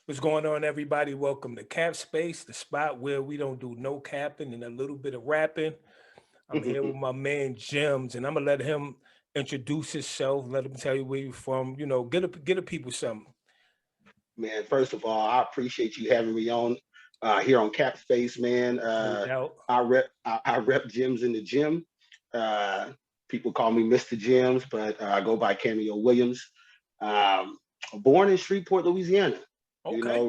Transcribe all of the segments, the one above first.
What's going on, everybody? Welcome to Cap Space, the spot where we don't do no capping and a little bit of rapping. I'm here with my man Gems, and I'm gonna let him introduce himself. Let him tell you where you're from. Get a people something. Man, first of all, I appreciate you having me on here on Cap Space, man. No doubt. I rep gyms in the gym. Uh, People call me Mr. Gyms, but I go by Cameo Williams. Born in Shreveport, Louisiana. You Okay. know,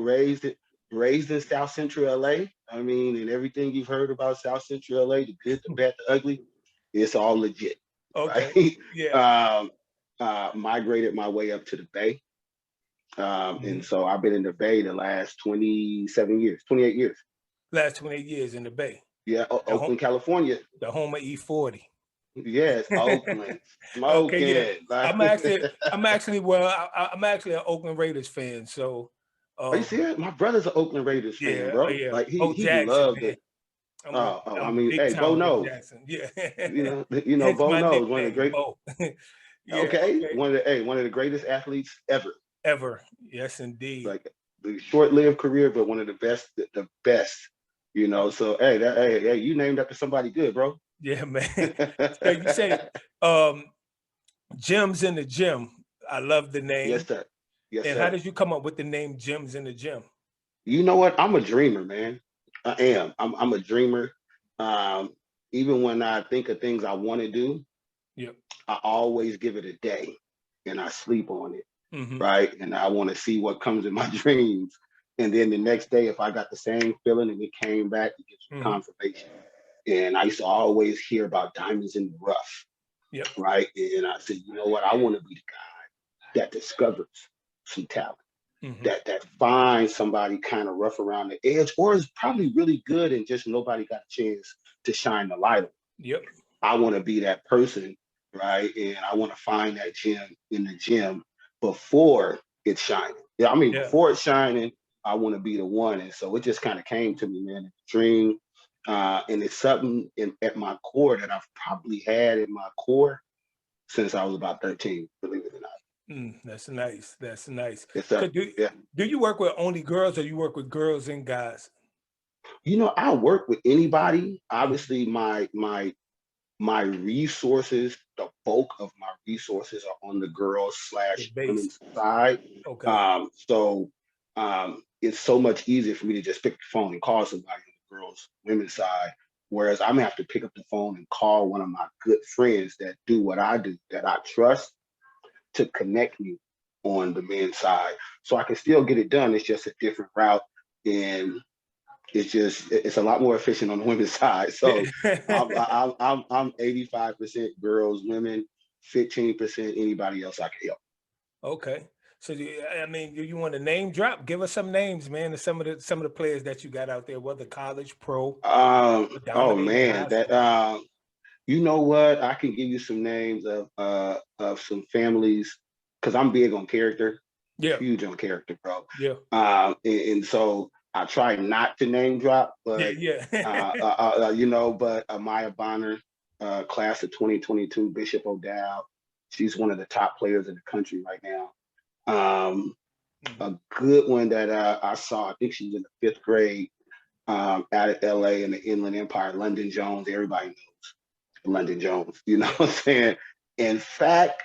raised in South Central LA. I mean, and everything you've heard about South Central LA, the good, the bad, the ugly, it's all legit, right? Okay. Yeah. um, Migrated my way up to the Bay. And Mhm. so I've been in the Bay the last 27 years, 28 years. Last 28 years in the Bay. Yeah, The home, Oakland, California. the home of E40. Yes, Oakland, Okay. Yeah. smoking. Like, I'm actually, I'm actually, well, I'm actually an Oakland Raiders fan. So, are you um, serious? My brother's an Oakland Raiders fan, yeah, bro. yeah. Like he Bo he Jackson, loved man. it. I I'm mean, big hey, Bo time Bo knows. Jackson. Yeah. You know, Hence Bo my knows one of the nickname, great. Bo. Yeah, Okay, okay. one of the greatest athletes ever. Ever. Yes, indeed. Like the short-lived career, but one of the best, the best. You know, so hey, you named after somebody good, bro. Yeah, man. So you say um Gems in the Gym. I love the Yes, name. sir. Yes, And how sir. did you come up with the name Gems in the Gym? You know what? I'm a dreamer, man. I am. I'm a dreamer. Um, Even when I think of things I want to do, Yep. I always give it a day and I sleep on it, Hmm. right? And I want to see what comes in my dreams. And then the next day, if I got the same feeling and it came back, it gives me Hmm. confirmation. And I used to always hear about diamonds in the rough, Yep. right? And I said, you know what? I want to be the guy that discovers some talent. Hmm. That finds somebody kind of rough around the edge, or is probably really good and just nobody got a chance to shine the light on. Yep. I want to be that person, right? And I want to find that gem in the gym before it's shining. Yeah, I mean Yeah. before it's shining, I want to be the one. And so it just kind of came to me, man, it's a dream. And it's something at my core that I've probably had in my core since I was about 13, believe it or not. That's nice. That's nice. Yes, So sir. do Yeah. do you work with only girls or you work with girls and guys? You know, I work with anybody. Mhm. Obviously, my resources, the bulk of my resources are on the girls The slash base. women's side. Okay. It's so much easier for me to just pick the phone and call somebody on the girls women's side. Whereas I'm gonna have to pick up the phone and call one of my good friends that do what I do, that I trust, to connect me on the men's side. So I can still get it done. It's just a different route. And it's a lot more efficient on the women's side. So I'm 85% girls, women, 15% anybody else I can help. Okay. So I mean, do you want to name drop? Give us some names, man, of some of the players that you got out there, whether college, pro, or Oh dominating in man, high that school. you know what? I can give you some names of some families because I'm big on character, Yeah, huge on character, bro. yeah, And so I try not to name drop, yeah, but yeah. Maya Bonner, class of 2022, Bishop O'Dowd, she's one of the top players in the country right now. Um, Mhm. a good one that I saw, I think she was in the fifth grade, out of LA in the Inland Empire, London Jones. Everybody knows London Jones, you know what I'm saying? In fact,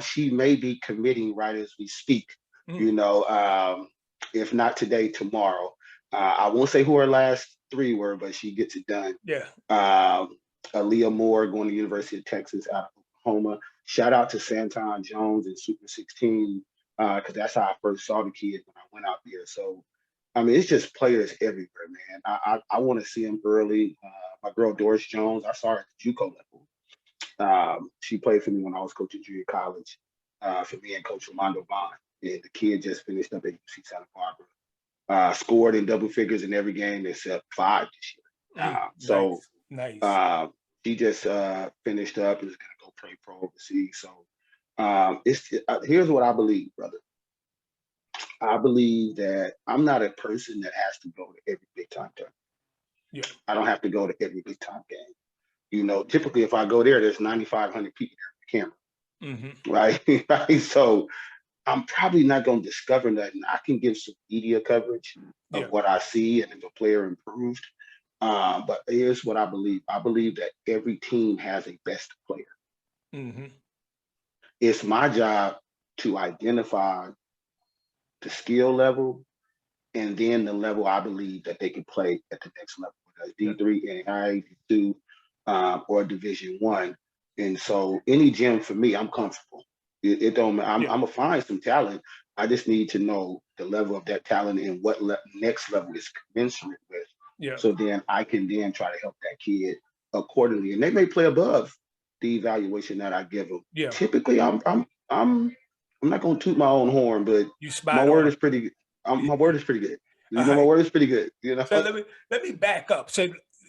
she may be committing right as we speak, Mm. you know, if not today, tomorrow. I won't say who her last three were, but she gets it done. Yeah. Um, Aaliyah Moore going to University of Texas out of Oklahoma. Shout out to Santon Jones in Super 16, because that's how I first saw the kid when I went out there. So, I mean, it's just players everywhere, man. I want to see them early. My girl Doris Jones, I saw her at the JUCO level. She played for me when I was coaching junior college, for me and Coach Armando Vaughn. And the kid just finished up at UC Santa Barbara. Scored in double figures in every game except five this year. So Nice, nice. uh, she just finished up and is going to go play pro overseas. So here's what I believe, brother. I believe that I'm not a person that has to go to every big time tournament. Yeah. I don't have to go to every big time game. You know, typically if I go there, there's 9,500 people there on the camera, Hmm. right? Right. So I'm probably not going to discover nothing. I can give some media coverage Yeah. of what I see and if a player improved. But here's what I believe. I believe that every team has a best player. Mm-hmm. It's my job to identify the skill level and then the level I believe that they can play at the next level, whether it's D3, NAIA, D2, or Division One. And so any gym for me, I'm comfortable. It don't. I'm gonna find some talent. I just need to know the level of that talent and what next level is commensurate with. Yeah. So then I can then try to help that kid accordingly, and they may play above the evaluation that I give them. Yeah. Typically, I'm not gonna toot my own horn, but You spot my word on. is pretty. My word is pretty good. You know, All my right. word is pretty good. You know. So let me back up. So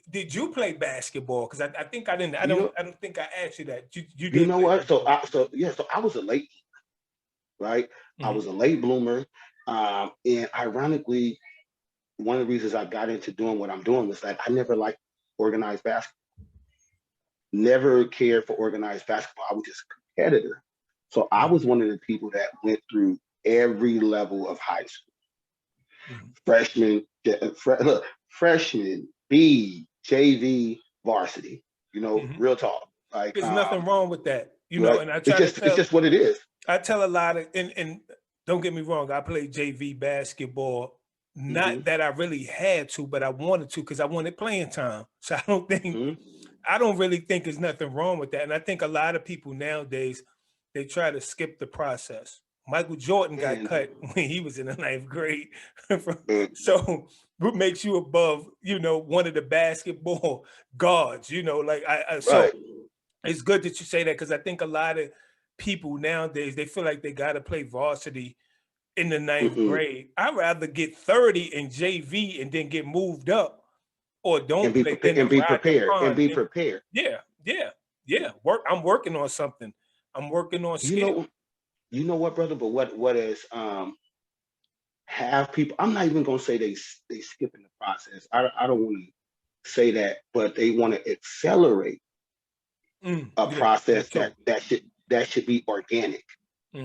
did you play basketball? Because I think I didn't. I don't think I asked you that. You did. You know what? So I was a late, right? I Mm-hmm. was a late bloomer, and ironically, one of the reasons I got into doing what I'm doing was that I never liked organized basketball. Never cared for organized basketball. I was just a competitor. So I was one of the people that went through every level of high school. Mm-hmm. Freshman, B, JV, varsity. You know, real talk. Like there's nothing wrong with that. You right? know, and I try it's just what it is. I tell a lot of and don't get me wrong, I played JV basketball. Not that I really had to, but I wanted to because I wanted playing time. So I don't really think there's nothing wrong with that. And I think a lot of people nowadays, they try to skip the process. Michael Jordan got cut when he was in the 9th grade. So what makes you above, one of the basketball guards, like so it's good that you say that because I think a lot of people nowadays, they feel like they got to play varsity in the 9th grade. I'd rather get 30 in JV and then get moved up or don't play than and be ride the prepared pond. and be prepared. Yeah. I'm working on something. I'm working on skill. You know what, brother? But what is have people? I'm not even gonna say they skipping the process. I don't want to say that, but they want to accelerate a process that should be organic.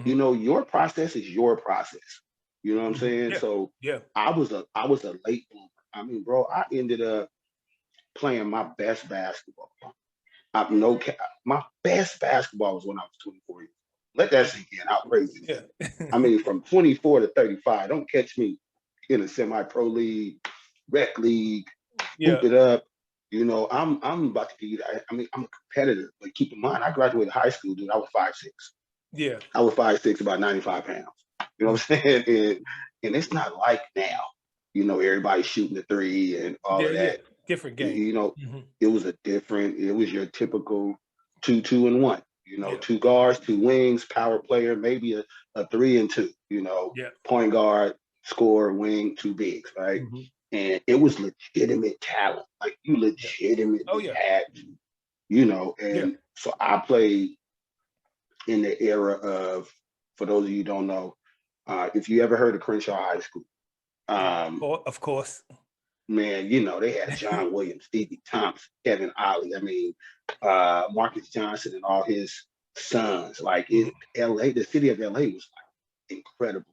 You know, your process is your process. You know what I'm saying? So I was a late bloomer. I mean, bro, I ended up playing my best basketball. My best basketball was when I was 24 years old. Let that sink in. How crazy. Yeah. I mean, from 24 to 35. Don't catch me in a semi-pro league, rec league, hoop it up. You know, I'm about to be. I mean, I'm a competitor, but keep in mind, I graduated high school, dude. I was 5'6". Yeah. I was 5'6", about 95 pounds. You know what I'm saying? And it's not like now. You know, everybody's shooting the three and all of that. Yeah. Different game. You know, it was your typical 2-2-1. You know, 2 guards, 2 wings, power player, maybe a 3 and 2. You know, point guard, score, wing, 2 bigs, right? And it was legitimate talent. Like you legitimately had, and so I played in the era of, for those of you who don't know, if you ever heard of Crenshaw High School. Of course. Man, they had John Williams, Stevie Thompson, Kevin Ollie. I mean, Marcus Johnson and all his sons. Like in LA, the city of LA was like incredible.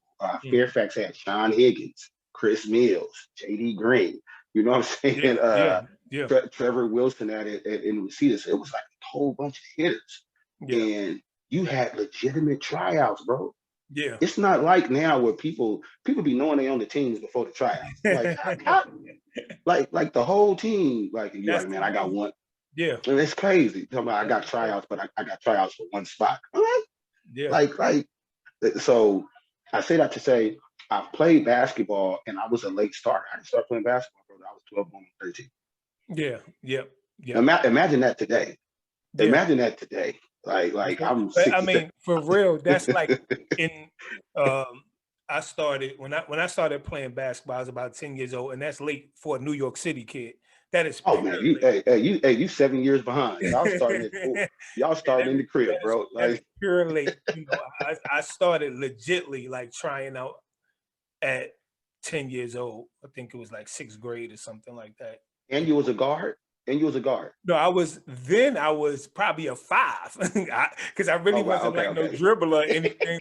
Fairfax had Sean Higgins, Chris Mills, JD Green. You know what I'm saying? Trevor Wilson in Reseda. So it was like a whole bunch of hitters. And you had legitimate tryouts, bro. Yeah. It's not like now where people be knowing they on the teams before the tryouts. Like, like the whole team, like, and you're like, man, I got one. Yeah. And it's crazy. I got tryouts, but I got tryouts for one spot. All right? Yeah. Like, so I say that to say I played basketball and I was a late starter. I didn't start playing basketball, bro. I was 12 on 13. Yeah. Imagine that today. Imagine that today. Like I'm 67. I mean, for real, that's like in I started when I started playing basketball, I was about 10 years old, and that's late for a New York City kid. That is man, you 7 years behind. Y'all starting in the crib, bro. That's pure late. I started legitly like trying out at 10 years old. I think it was like 6th grade or something like that. And you was a guard? No, I was probably a 5 because I really wasn't no dribbler or anything.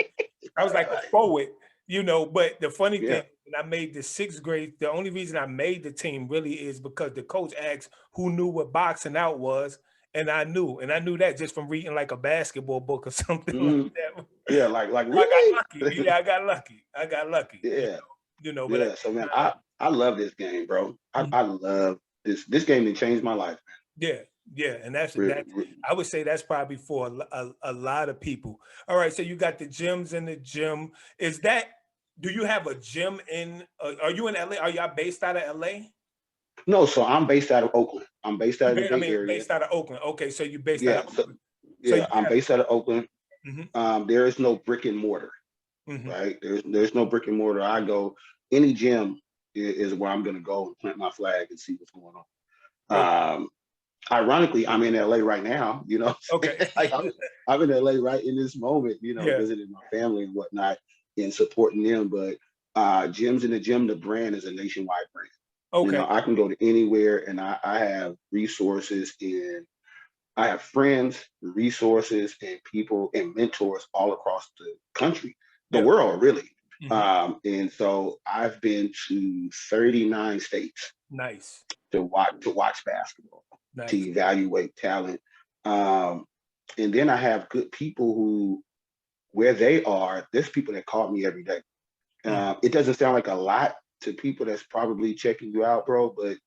I was like a forward, you know. But the funny Yeah. thing, when I made the 6th grade, the only reason I made the team really is because the coach asked who knew what boxing out was, and I knew that just from reading like a basketball book or something like Mhm. that. Yeah, like I got really? lucky. Yeah, I got lucky. I got lucky. Yeah. You know, but at Yeah. the So man, same time, I love this game, bro. mhm, I love this game that changed my life, yeah, yeah, and that's man. that. I would say that's probably for a lot of people. All right, so you got the gyms in the gym. Is that? Do you have a gym in? Are you in LA? Are y'all based out of LA? No, so I'm based out of Oakland. I'm based out of the I Bay mean, Area. based out of Oakland. Okay, so you based out Yeah. of So Oakland. So you yeah, I'm have. based out of Oakland. Hmm. There is no brick and mortar, Hmm. right? There's no brick and mortar. I go any gym is where I'm gonna go and plant my flag and see what's going Okay. on. Ironically, I'm in LA right now, you know. Okay. Like I'm in LA right in this moment, you know, Yeah. visiting my family and whatnot and supporting them. But Gyms in the Gym, the brand is a nationwide brand. You know, Okay. I can go to anywhere and I have resources and I have friends, resources, and people and mentors all across the country, the Yeah. world, really. Hmm. And so I've been to 39 states Nice. to watch basketball, to Nice. evaluate talent. Um, and then I have good people who, where they are, there's people that call me every day. Mhm. It doesn't sound like a lot to people that's probably checking you out, bro, but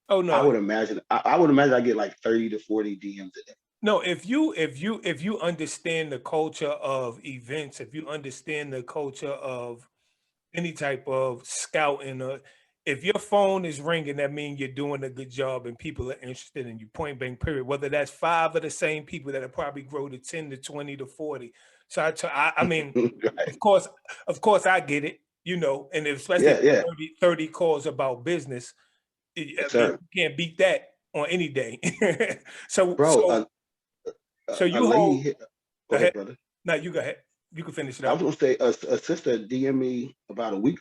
Oh I no, would imagine I would imagine I get like 30 to 40 DMs a day. no, if you understand the culture of events, if you understand the culture of any type of scouting, if your phone is ringing, that means you're doing a good job and people are interested in you. Point blank, period. Whether that's 5 of the same people that'll probably grow to 10 to 20 to 40. So I mean, Right. of course, I get it, you know, and especially Yeah, yeah. 30 calls about business. I Yes, mean, sir. you can't beat that on any day. so Bro, so so a you lady hold. hit, Go go ahead, ahead. brother. No, you go ahead. You can finish it I was up. gonna say a sister DM me about a week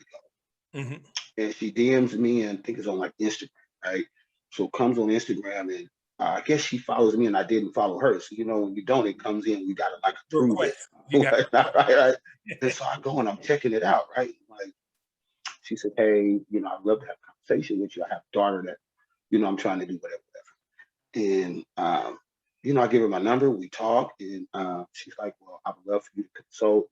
Hmm. and she DMs me and I think it's on like Instagram, right? So it comes on Instagram and I guess she follows me and I didn't follow her. So you know when you don't, it comes in. We gotta like approve it, Request. You got right, right? And so I go and I'm checking it out, right? Like she said, hey, you know, I'd love to have a conversation with you. I have a daughter that, you know, I'm trying to do whatever, whatever. And you know, I give her my number. We talk, and she's like, well, I would love for you to consult,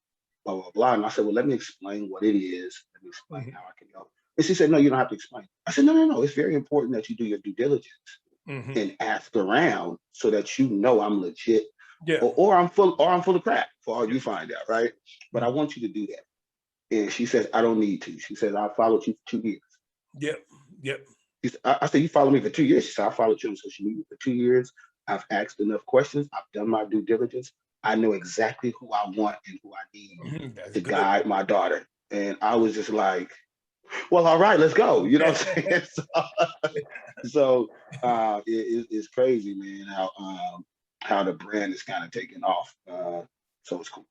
blah blah blah. And I said, well, let me explain what it is. Let me explain Mhm. how I can help. And she said, no, you don't have to explain. I said, no, no, no. It's very important that you do your due diligence Mhm. and ask around so that you know I'm legit Yeah. or I'm full of crap for all Yeah. you find out, right? But I Mhm. want you to do that. And she says, I don't need to. She says, I followed you for 2 years. Yep. Yep. I said, you followed me for 2 years. She said, I followed you on social media for 2 years. I've asked enough questions. I've done my due diligence. I know exactly who I want and who I need Mhm. That's to good. guide my daughter. And I was just like, well, all right, let's go. You know what I'm saying? It's crazy, man, how the brand is kind of taking off. So it's cool.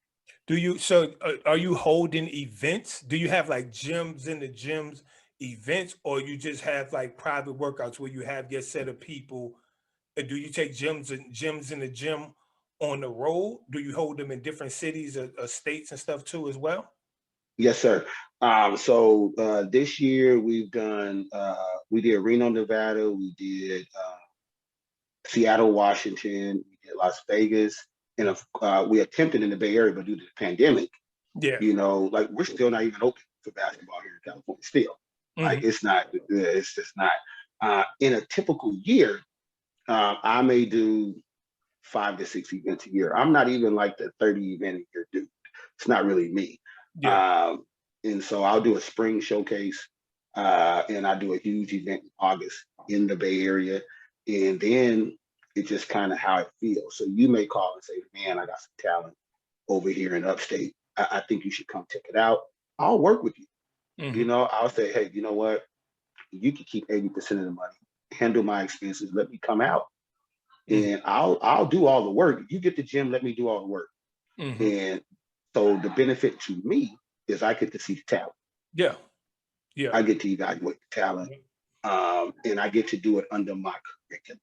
Are you holding events? Do you have like gyms in the gyms events, or you just have like private workouts where you have your set of people? Do you take gyms in the gym on the road? Do you hold them in different cities or states and stuff too as well? Yes, sir. This year we did Reno, Nevada, we did Seattle, Washington, we did Las Vegas, and we attempted in the Bay Area, but due to the pandemic, Yeah. you know, like we're still not even open for basketball here in California. Still, like Hmm. it's not. It's just not. In a typical year, I may do 5 to 6 events a year. I'm not even like the 30 event a year dude. It's not really me. Yeah. Um, and so I'll do a spring showcase, and I do a huge event in August in the Bay Area, and then it's just kind of how it feels. So you may call and say, "Man, I got some talent over here in Upstate. I think you should come check it out." I'll work with you. You Hmm. know, I'll say, "Hey, you know what? You can keep 80% of the money, handle my expenses, let me come out, Hmm. and I'll do all the work. You get the gym, let me do all the work." Hmm. And so the benefit to me is I get to see the talent. Yeah. Yeah. I get to evaluate the talent, and I get to do it under my curriculum.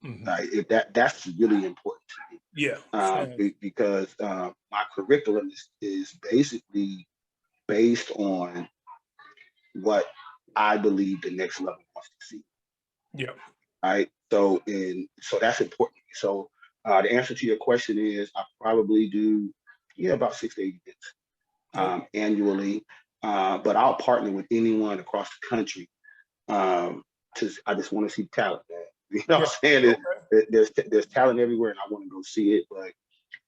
Like that's really important to me. Yeah. Because my curriculum is basically based on what I believe the next level wants to see. Yeah. Right. So that's important. So the answer to your question is I probably do about 6 to 8 events annually. But I'll partner with anyone across the country. I just want to see talent, man. You know what I'm saying? There's talent everywhere and I want to go see it. But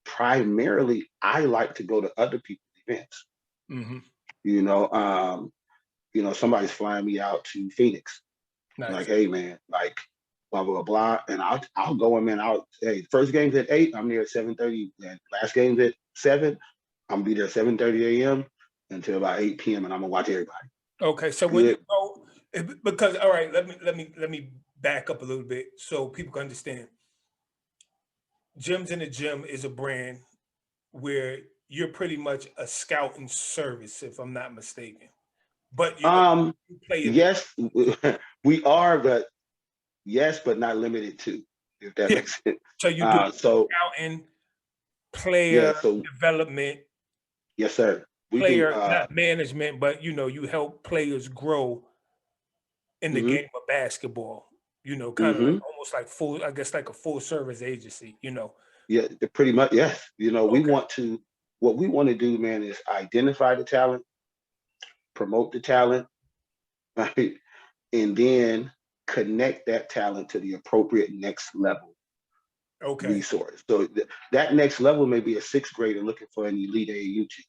primarily I like to go to other people's events. Somebody's flying me out to Phoenix. Nice. Like, hey man, like blah blah blah, and I'll go in, man. Hey, first game's at 8, I'm there at 7:30, and last game's at 7, I'm gonna be there at 7:30 a.m. until about 8 p.m. and I'm gonna watch everybody. Okay, so when you go, because all right, let me back up a little bit so people can understand. Gems in the Gym is a brand where you're pretty much a scouting service, if I'm not mistaken. But you play it. Yes, we are, but yes, but not limited to, if that makes sense. So you do scouting, player development. Yes, sir. Player, not management, but you help players grow in the game of basketball. Kind of like almost like like a full service agency. Yeah, pretty much. Yes. What we want to do, man, is identify the talent, promote the talent, right? And then connect that talent to the appropriate next level resource. So that next level may be a 6th grader looking for an elite AAU team,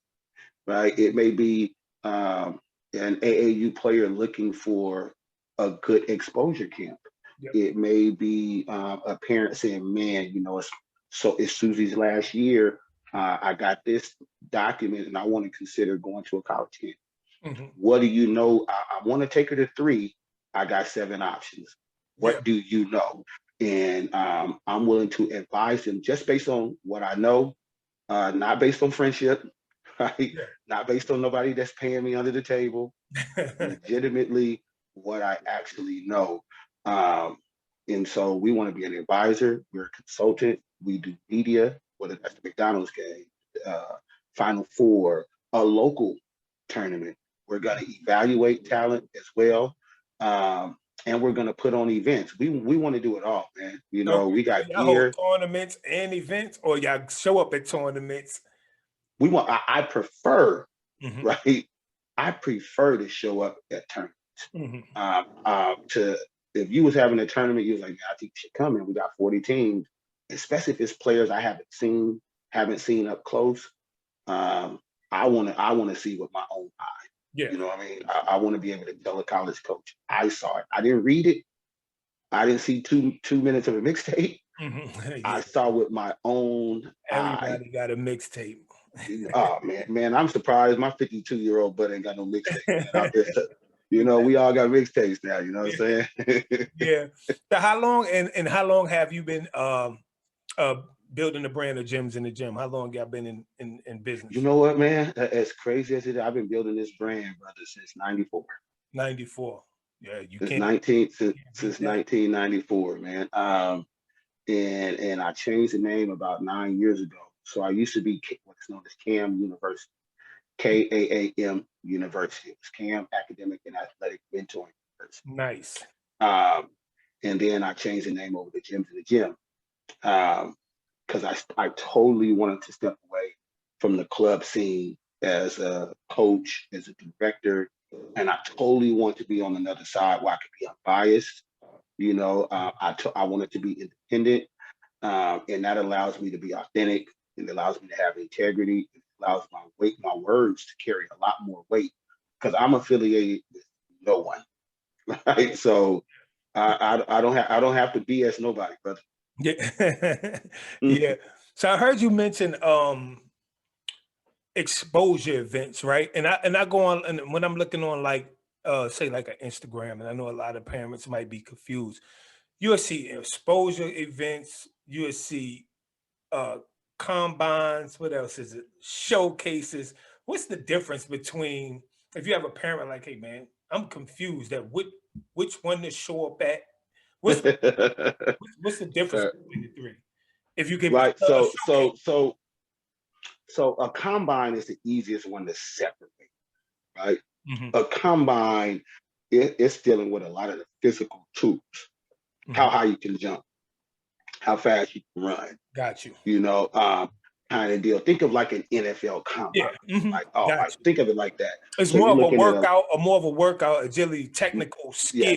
right? It may be an AAU player looking for a good exposure camp. Yep. It may be a parent saying, man, it's Susie's last year. I got this document and I want to consider going to a college camp. What do you know? I want to take her to 3. I got 7 options. What do you know? And I'm willing to advise them just based on what I know, not based on friendship, right? Yeah. Not based on nobody that's paying me under the table. Legitimately, what I actually know. And so we want to be an advisor. We're a consultant. We do media, whether that's the McDonald's game, Final Four, a local tournament. We're going to evaluate talent as well. And we're going to put on events. We want to do it all, man. We got gear. Tournaments and events, or y'all show up at tournaments? I prefer, right? I prefer to show up at tournaments. If you was having a tournament, you was like, man, I think you should come in. We got 40 teams, especially if it's players I haven't seen up close. I want to see with my own eye. Yeah. You know what I mean? I want to be able to tell a college coach, I saw it. I didn't read it. I didn't see two minutes of a mixtape. Yeah. I saw with my own Everybody got a mixtape. Oh man, I'm surprised my 52-year-old butt ain't got no mixtape. We all got mixtapes now. You know what I'm saying? Yeah. So how long have you been building the brand of Gems in the Gym? How long y'all been in business? You know what, man? As crazy as it is, I've been building this brand, brother, since 94. 94. Yeah, since 1994, man. And I changed the name about 9 years ago. So I used to be what's known as CAM University, KAAM University. It was CAM Academic and Athletic Mentoring University. Nice. And then I changed the name over to Gems in the Gym. Because I totally wanted to step away from the club scene as a coach, as a director, and I totally want to be on another side where I could be unbiased. I wanted to be independent, and that allows me to be authentic. It allows me to have integrity. It allows my words to carry a lot more weight because I'm affiliated with no one, right? So I don't have to BS nobody, brother. Yeah. Yeah. So I heard you mention exposure events, right? And I go on, and when I'm looking on say like an Instagram, and I know a lot of parents might be confused. You'll see exposure events, you'll see combines, what else is it? Showcases. What's the difference between, if you have a parent like, hey man, I'm confused at which one to show up at, What's what's the difference between the three? If you could Right. showcase. So a combine is the easiest one to separate, right? Mm-hmm. A combine, it's dealing with a lot of the physical tools, how Mm-hmm. high you can jump, how fast you can run, Got you. you know, kind of deal. Think of like an NFL combine. Yeah. Mm-hmm. Like, oh, Got like you. think of it like that. It's So more you're of a looking at workout, or more of a workout, agility, technical yeah, skill.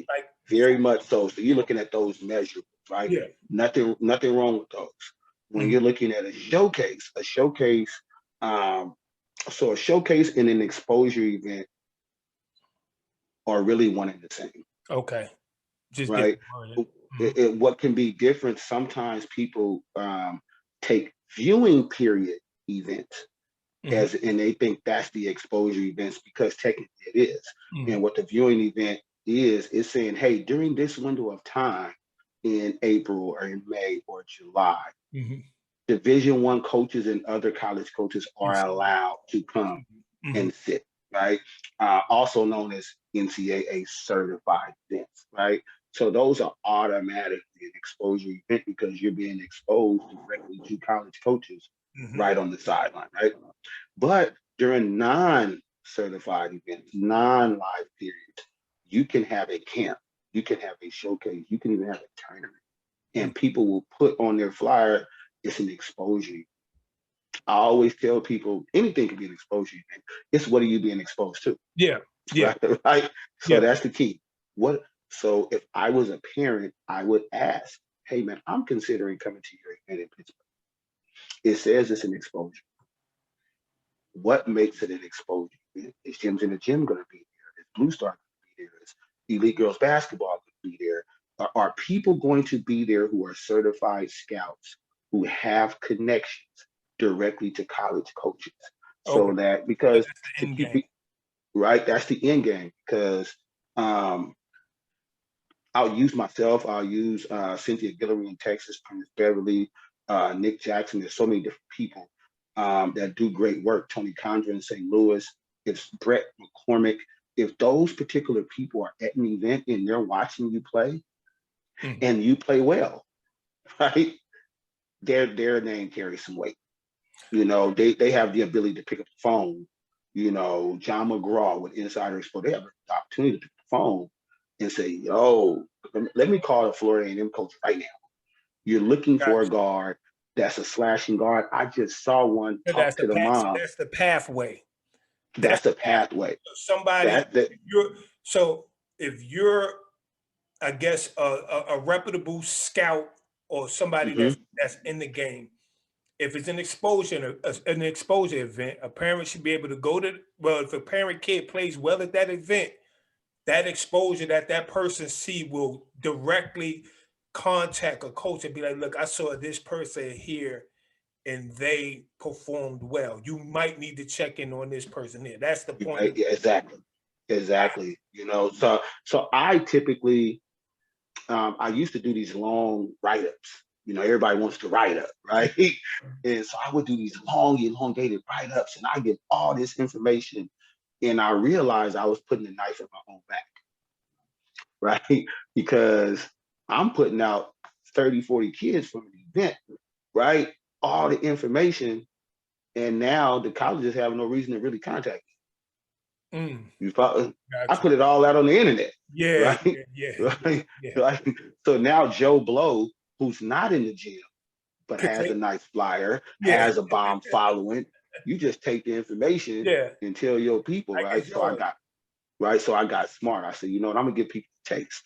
Like very much so. So you're looking at those measurables, right? yeah. Nothing wrong with those. When Mm-hmm. you're looking at a showcase, um, so a showcase and an exposure event are really one and the same, Okay. Just right? different wording. Mm-hmm. What can be different, sometimes people take viewing period events Mm-hmm. as, and they think that's the exposure events because technically it is. Mm-hmm. And what the viewing event is saying, hey, during this window of time in April or in May or July, Mm-hmm. Division I coaches and other college coaches are Yes. allowed to come Mm-hmm. and sit, right? Also known as NCAA certified events, right? So those are automatically an exposure event because you're being exposed directly to college coaches Mm-hmm. right on the sideline, right? But during non-certified events, non-live periods, you can have a camp, you can have a showcase, you can even have a tournament, and people will put on their flyer, it's an exposure. I always tell people anything can be an exposure event. It's what are you being exposed to, Yeah. Yeah. right? So Yeah. that's the key. What? So if I was a parent, I would ask, "Hey man, I'm considering coming to your event in Pittsburgh. It says it's an exposure. What makes it an exposure event? Is Gyms in the Gym going to be there? Is Blue Star going to be there? Is Elite Girls Basketball going to be there? Are people going to be there who are certified scouts who have connections directly to college coaches? Okay. So that That's because the to end keep game. it right, that's the end game. Because um, I'll use myself. I'll use Cynthia Guillory in Texas, Prince Beverly, Nick Jackson. There's so many different people that do great work. Tony Condra in St. Louis. It's Brett McCormick. If those particular people are at an event and they're watching you play Mm-hmm. and you play well, right? Their name carries some weight. You know, they have the ability to pick up the phone. You know, John McGraw with Insider Expo, they have the opportunity to pick the phone and say, yo, let me call the Florida A&M coach right now. You're looking for a Gotcha. guard that's a slashing guard. I just saw one So talk that's the to the path. So mom. that's the pathway. That's That's the the path. pathway. So somebody, That if you're so if you're, I guess, a reputable scout or somebody mhm. that's in the game. If it's an exposure event, a parent should be able to go to. Well, if a parent kid plays well at that event, that exposure that person see will directly contact a coach and be like, "Look, I saw this person here, and they performed well. You might need to check in on this person here." That's the point Right? of. Yeah, exactly. Exactly. You know, so I typically I used to do these long write-ups. You know, everybody wants to write up, right? And so I would do these long, elongated write-ups, and I get all this information, and I realized I was putting a knife in my own back, right? Because I'm putting out 30, 40 kids from an event, right? All the information, and now the colleges have no reason to really contact Mm, me. You follow? I got you. put it all out on the internet, Yeah, right? yeah, yeah, yeah, Right? yeah. Like, so now Joe Blow, who's not in the gym, but Could has a take. nice flyer, Yeah, has a bomb following, you just take the information yeah. and tell your people, I right? get yours. So I got smart. I said, you know what, I'm gonna give people a taste.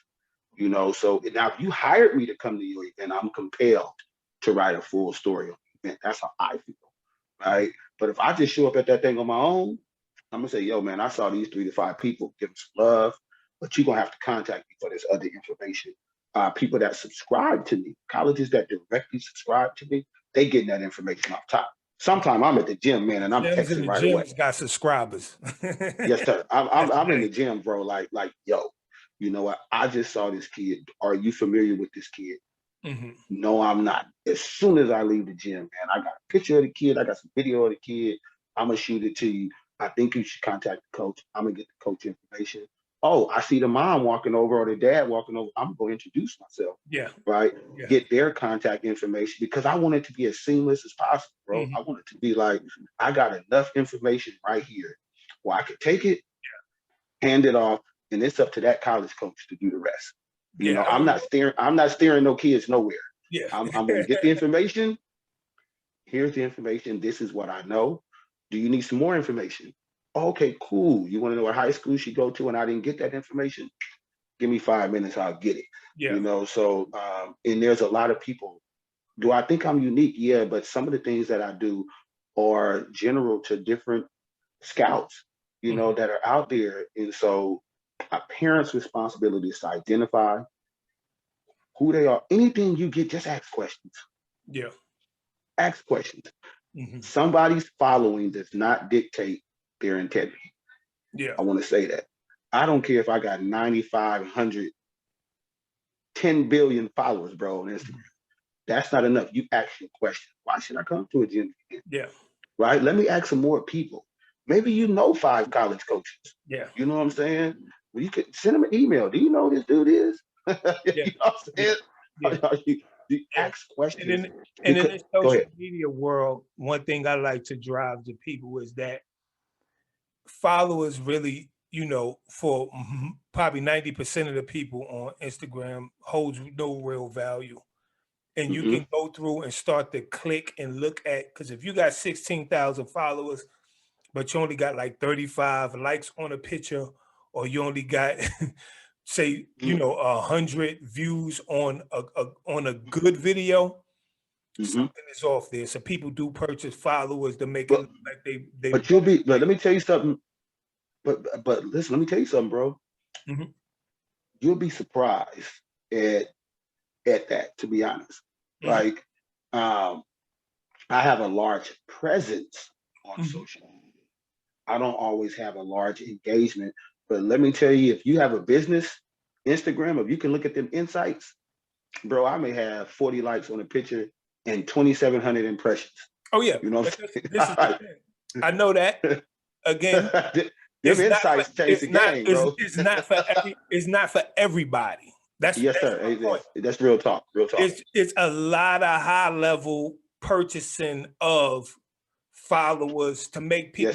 You know, so now if you hired me to come to your event, I'm compelled to write a full story on the event. That's how I feel, Mhm. right? But if I just show up at that thing on my own, I'm gonna say, yo, man, I saw these 3 to 5 people, give them some love, but you're gonna have to contact me for this other information. People that subscribe to me, colleges that directly subscribe to me, they getting that information off top. Sometimes I'm at the gym, man, and I'm Gems in texting the right away. gym's got subscribers. Yes, sir. That's I'm in nice. the gym, bro. Like, yo, you know what? I just saw this kid. Are you familiar with this kid? Mhm. No, I'm not. As soon as I leave the gym, man, I got a picture of the kid. I got some video of the kid. I'm gonna shoot it to you. I think you should contact the coach. I'm gonna get the coach information. oh, I see the mom walking over or the dad walking over. I'm going to introduce myself. Yeah. Right. Yeah. Get their contact information because I want it to be as seamless as possible, bro. Mm-hmm. I want it to be like, I got enough information right here where I could take it, hand it off, and it's up to that college coach to do the rest. You know, I'm not steering no kids nowhere. Yeah. I'm going to get the information. Here's the information. This is what I know. Do you need some more information? Okay, cool. You want to know what high school she go to and I didn't get that information? Give me 5 minutes, I'll get it. Yeah. You know, so, and there's a lot of people. Do I think I'm unique? Yeah, but some of the things that I do are general to different scouts, you know, that are out there. And so a parent's responsibility is to identify who they are. Anything you get, just ask questions. Yeah. Ask questions. Somebody's following does not dictate their integrity. Yeah. I want to say that. I don't care if I got 9,500, 10 billion followers, bro, on Instagram. That's not enough. You ask your question. Why should I come to a gym? Yeah. Right? Let me ask some more people. Maybe you know 5 college coaches. Yeah. You know what I'm saying? Well, you could send them an email. Do you know who this dude is? Yeah. You know what I'm saying? Yeah. You ask questions. And in the social media world, one thing I like to drive to people is that followers really, you know, for probably 90% of the people on Instagram holds no real value. And you can go through and start to click and look at, because if you got 16,000 followers, but you only got like 35 likes on a picture, or you only got, say, you know, 100 views on a good video, something is off there. So people do purchase followers to make it look like they. But you'll be. But let me tell you something. But listen, let me tell you something, bro. You'll be surprised at that. To be honest, like, I have a large presence on social media. I don't always have a large engagement, but let me tell you, if you have a business Instagram, if you can look at them insights, bro, I may have 40 likes on a picture and 2,700 impressions. Oh yeah, you know. This is the thing. I know that. Again, them insights change the game, bro. It's not for everybody. That's sir. my point. That's real talk. Real talk. It's a lot of high level purchasing of followers to make people,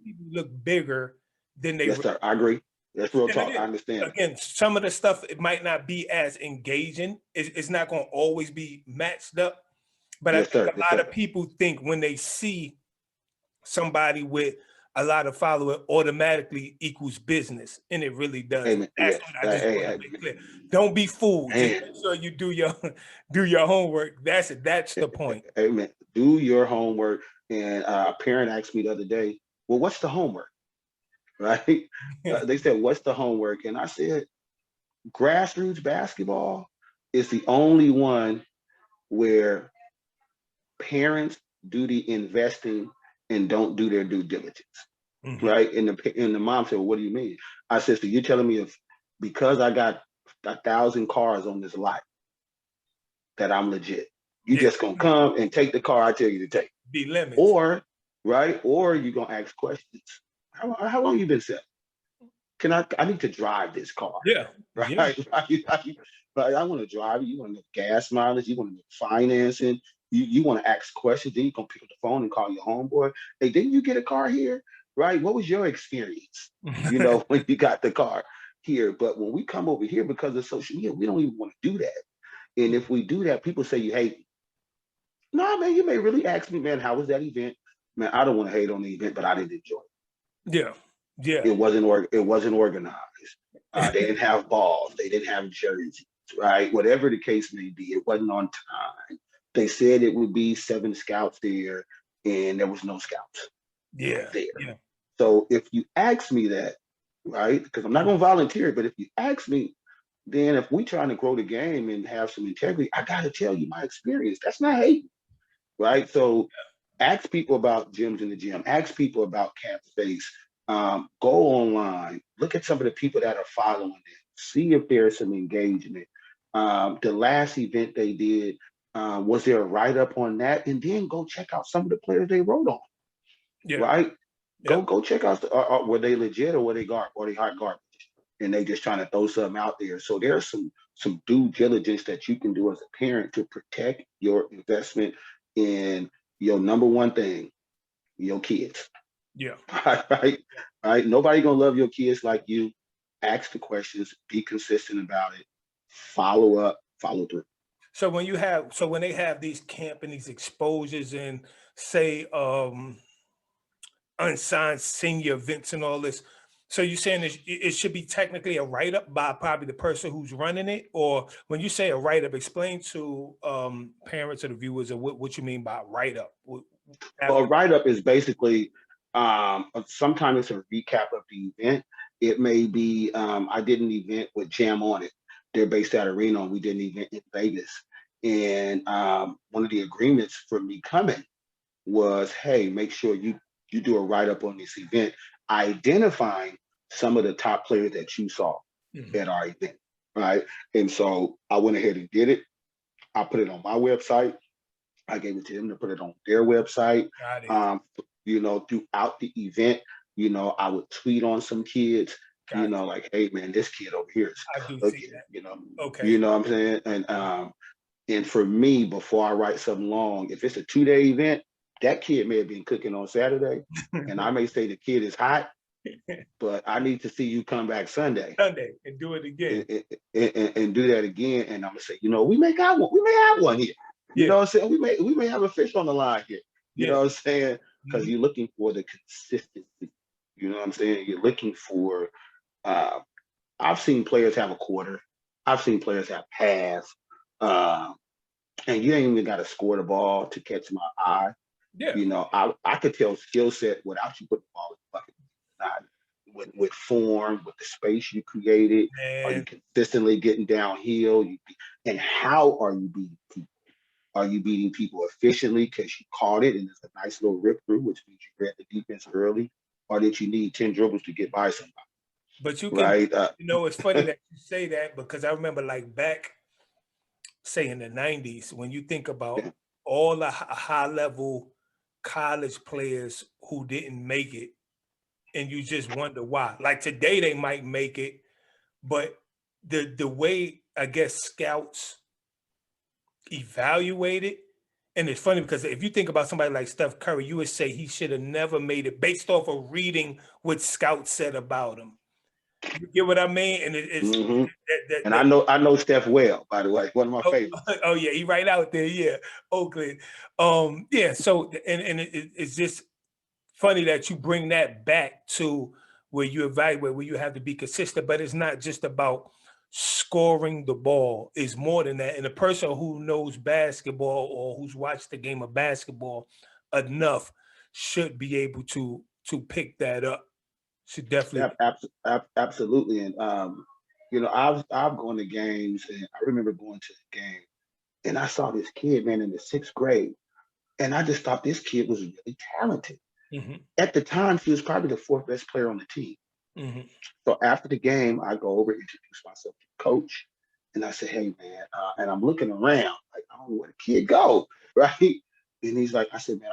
people look bigger than they. Yes, sir. I agree. That's real talk. I understand. Again, some of the stuff, it might not be as engaging. It's not going to always be matched up. But I think a lot of people think when they see somebody with a lot of followers automatically equals business, and it really doesn't. That's what I just want to make clear. Don't be fooled. Just make sure you do your homework. That's the point. Amen. Do your homework. And a parent asked me the other day, well, what's the homework? Right? They said, what's the homework? And I said, grassroots basketball is the only one where parents do the investing and don't do their due diligence. Right? And the mom said, well, what do you mean? I said, so you're telling me because I got 1,000 cars on this lot that I'm legit. You just gonna come and take the car I tell you to take. Be limited. Or you're gonna ask questions. How long you been selling? I need to drive this car. Yeah. Right. I want to drive it. You want to know gas mileage, you want to know financing, you want to ask questions, then you're gonna pick up the phone and call your homeboy. Hey, didn't you get a car here? Right? What was your experience? You know, when you got the car here. But when we come over here because of social media, we don't even want to do that. And if we do that, people say you hate me. No, man, you may really ask me, man, how was that event? Man, I don't want to hate on the event, but I didn't enjoy it. Yeah. Yeah. It wasn't organized. They didn't have balls. They didn't have jerseys, right? Whatever the case may be, it wasn't on time. They said it would be 7 scouts there, and there was no scouts there. Yeah. So if you ask me that, right, because I'm not going to volunteer, but if you ask me, then if we're trying to grow the game and have some integrity, I got to tell you my experience. That's not hate, right? So ask people about Gyms in the Gym. Ask people about Cap Space. Go online. Look at some of the people that are following it. See if there's some engagement. The last event they did, was there a write-up on that? And then go check out some of the players they wrote on. Yeah. Right? Go check out were they legit or were they hot garbage? and they just trying to throw something out there. So there's some due diligence that you can do as a parent to protect your investment in your number one thing, your kids. Yeah. Right. Nobody gonna love your kids like you. Ask the questions, be consistent about it, follow up, follow through. So when they have these camp and these exposures and say unsigned senior events and all this, so you're saying it should be technically a write-up by probably the person who's running it? Or when you say a write-up, explain to parents or the viewers of what you mean by write-up. Well, a write-up is basically sometimes it's a recap of the event. It may be I did an event with Jam on it. They're based out of Reno, and we did an event in Vegas. And one of the agreements for me coming was, hey, make sure you do a write-up on this event, identifying some of the top players that you saw at our event, right? And so I went ahead and did it. I put it on my website. I gave it to them to put it on their website. Throughout the event, I would tweet on some kids, like, hey man, this kid over here is cooking, Okay. You know what I'm saying? And for me, before I write something long, if it's a 2-day event, that kid may have been cooking on Saturday, and I may say the kid is hot, but I need to see you come back Sunday and do it again, and do that again. And I'm gonna say, we may have one here. You know what I'm saying? We may have a fish on the line here. You know what I'm saying? Because you're looking for the consistency. You know what I'm saying? You're looking for. I've seen players have a quarter. I've seen players have pass. And you ain't even got to score the ball to catch my eye. Yeah. I could tell skill set without you putting the ball in the bucket. With form, with the space you created, are you consistently getting downhill? And how are you beating people? Are you beating people efficiently because you caught it and it's a nice little rip through, which means you read the defense early, or did you need 10 dribbles to get by somebody? But you can, right? It's funny that you say that, because I remember like back, say in the 90s, when you think about all the high level college players who didn't make it, and you just wonder why. Like today they might make it, but the way I guess scouts evaluate it, and it's funny because if you think about somebody like Steph Curry, you would say he should have never made it based off of reading what scouts said about him. You get what I mean? And and I know Steph well, by the way, one of my favorites. Oh yeah, he right out there, yeah, Oakland. Yeah. So and it's just funny that you bring that back to where you evaluate, where you have to be consistent, but it's not just about scoring the ball. It's more than that. And a person who knows basketball or who's watched the game of basketball enough should be able to pick that up. Should definitely. Absolutely. And I've gone to games, and I remember going to the game, and I saw this kid, man, in the 6th grade, and I just thought this kid was really talented. At the time, he was probably the 4th best player on the team. So after the game, I go over, introduce myself to the coach, and I say, hey man, and I'm looking around, like, I don't know where the kid go, right? And he's like, I said, man,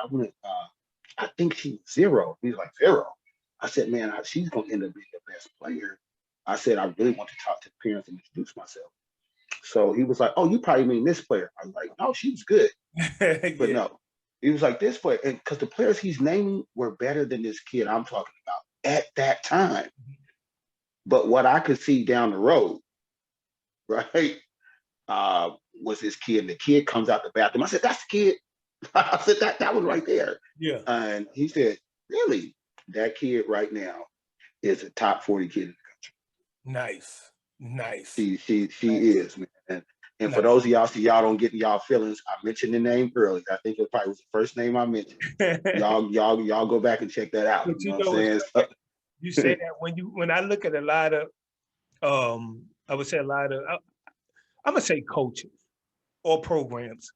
I think she's 0. He's like, 0. I said, man, she's gonna end up being the best player. I said, I really want to talk to the parents and introduce myself. So he was like, oh, you probably mean this player. I was like, no, she was good. But no, he was like, this player, and because the players he's naming were better than this kid I'm talking about at that time. But what I could see down the road, right, was this kid, and the kid comes out the bathroom. I said, that's the kid. I said, that was right there. Yeah. And he said, really? That kid right now is a top 40 kid in the country. Nice. She is, man. And for those of y'all, so y'all don't get y'all feelings, I mentioned the name earlier. I think it probably was the first name I mentioned. y'all go back and check that out. But you know what I'm saying? You say that when I look at a lot of I would say a lot of I'm gonna say coaches or programs.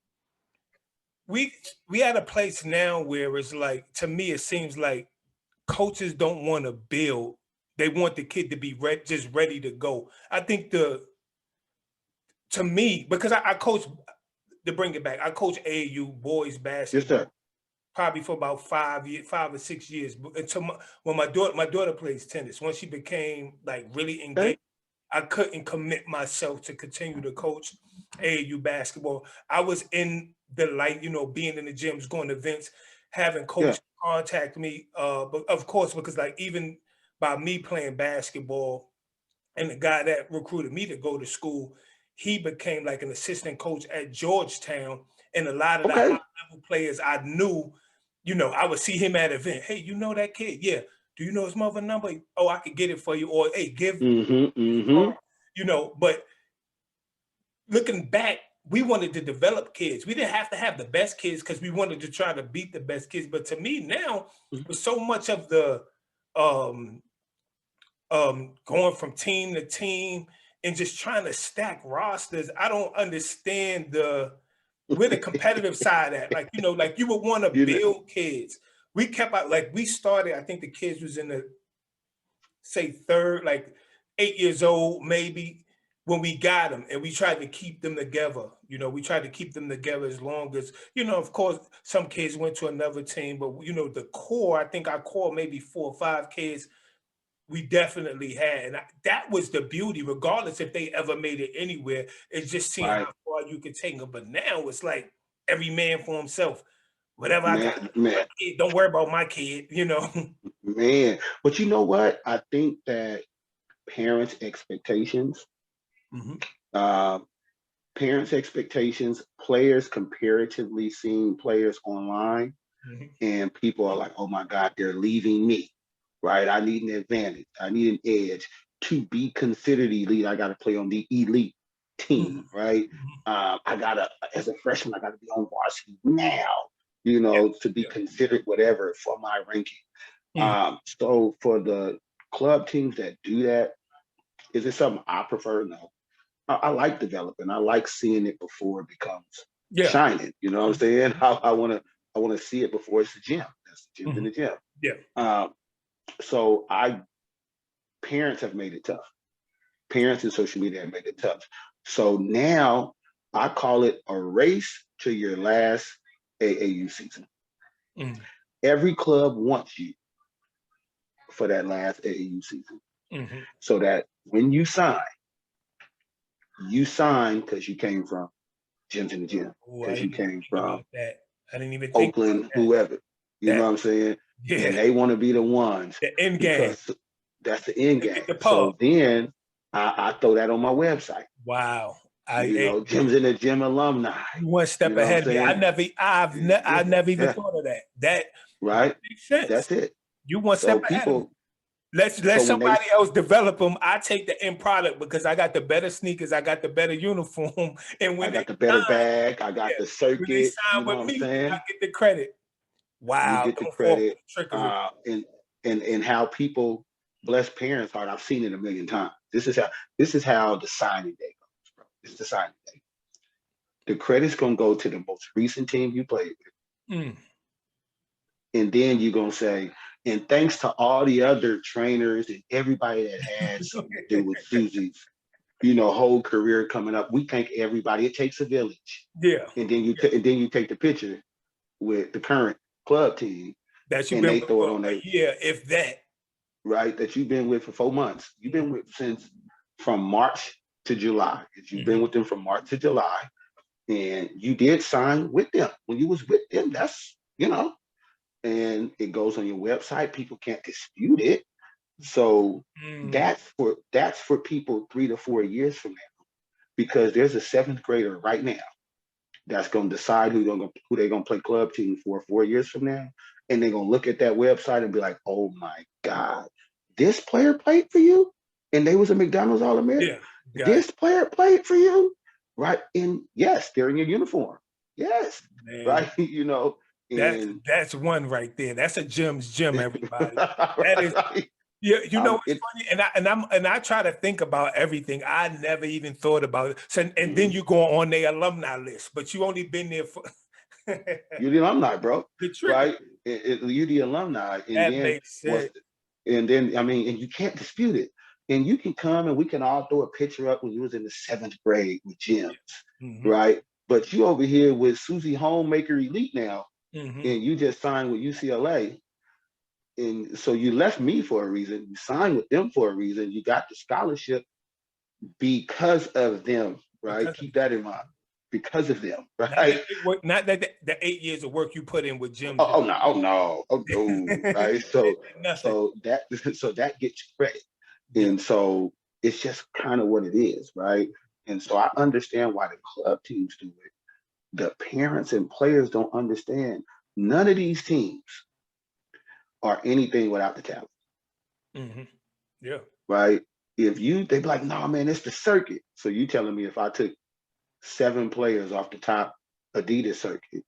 We at a place now where it's like, to me, it seems like coaches don't want to build. They want the kid to be just ready to go. I think to me, because I coach, to bring it back, I coach AAU boys basketball. Yes, sir. Probably for about 5 or 6 years. Until when my daughter plays tennis. Once she became like really engaged I couldn't commit myself to continue to coach AAU basketball. I was in the light, you know, being in the gyms, going to events, having Yeah. coaches contact me. But of course, because like even by me playing basketball, and the guy that recruited me to go to school, he became like an assistant coach at Georgetown. And a lot of the high Okay. level players I knew, you know, I would see him at an event. Hey, you know that kid? Yeah. Do you know his mother number? Oh, I could get it for you. Or hey, give, you know, but looking back, we wanted to develop kids. We didn't have to have the best kids because we wanted to try to beat the best kids. But to me now, with so much of the um going from team to team and just trying to stack rosters, I don't understand where the competitive side at. Like, you know, like you would want to You know, build kids. We kept out, like we started, I think the kids was in the say third, like 8 years old, maybe, when we got them, and we tried to keep them together. You know, we tried to keep them together as long as, you know, of course, some kids went to another team, but you know, the core, I think our core, maybe 4 or 5 kids we definitely had. And that was the beauty, regardless if they ever made it anywhere. It's just seeing right, how far you could take them. But now it's like every man for himself. Whatever I got, man, kid, don't worry about my kid, you know. man. But you know what? I think that parents' expectations, Mhm. uh, parents' expectations, players comparatively seeing players online, Mhm. and people are like, oh my God, they're leaving me, right? I need an advantage. I need an edge to be considered elite. I got to play on the elite team, Mhm. right? Mhm. I gotta, as a freshman, I gotta be on varsity now, you Yeah. know, to be Yeah. considered whatever for my ranking. Mhm. So for the club teams that do that, is it something I prefer? No. I like developing. I like seeing it before it becomes Yeah. shining. You know what I'm Mhm. saying? I want to see it before it's the gym. That's the gym's in Mhm. the gym. Yeah. Um, so parents have made it tough. Parents and social media have made it tough. So now I call it a race to your last AAU season. Mhm. Every club wants you for that last AAU season, Mhm. so that when you sign because you came from gyms in the gym, Oh, I because you didn't even came think from about that. I didn't even think about Oakland, that. whoever. You know That what I'm saying? And yeah, they want to be the ones the end game. because that's the end Look at game. the pub. So then I throw that on my website. Wow. You know, gyms in the gym alumni. You one You step know what I'm ahead of me. saying? I Yeah, never even yeah, thought of that. That right. makes sense. That's it. You one step So ahead of me. people, Let so when they somebody else develop them. I take the end product because I got the better sneakers, I got the better uniform, and I when they got the better sign, bag, I got yeah, the when they circuit, you sign know with what I'm me, I saying? get the credit. You Wow, get the don't fall for credit. the trickery. And and how people bless parents heart. I've seen it a million times. This is how the signing day goes, bro. This is the signing day. The credit's gonna go to the most recent team you played with. Mm. And then you're gonna say, and thanks to all the other trainers and everybody that had something to do with Susie's, whole career coming up. We thank everybody. It takes a village. Yeah, And then yeah. and then you take the picture with the current club team That you've and been they with throw it for on a their year, if that. right that you've been with for 4 months. You've Mhm. been with since from March to July. If you've been Mhm. with them from March to July and you did sign with them. When you was with them, and it goes on your website, people can't dispute it. So Mm. that's for people 3 to 4 years from now, because there's a seventh grader right now that's going to decide who they're going to play club team for 4 years from now, and they're going to look at that website and be like, "Oh my God, this player played for you, and they was a McDonald's All American. Yeah, got This player played for you, right? And yes, they're in your uniform. Yes, you, man. right. And That's one right there. That's a Jim's gym, everybody. That is. right. Yeah, you know what's It. funny, and I try to think about everything. I never even thought about it. So, and then Mhm. you go on their alumni list, but you only been there for the You're the alumni, bro. trickery. Right? You're the alumni, and That then makes what's sense. and then I mean, and you can't dispute it. And you can come and we can all throw a picture up when you was in the seventh grade with Jim, Hmm. right? But you over here with Susie Homemaker Elite now, Hmm. and you just signed with UCLA, and so you left me for a reason. You signed with them for a reason. You got the scholarship, because of them, right? Because Keep that in mind. Because of them, not right? not that the 8 years of work you put in with Jim. Oh no, oh no, oh no, right? Nothing. So that gets credit. Yeah. And so it's just kind of what it is, right? And so I understand why the club teams do it. The parents and players don't understand. None of these teams are anything without the talent, Hmm. Yeah. right? If you, they be like, no, man, it's the circuit. So you telling me if I took 7 players off the top Adidas circuit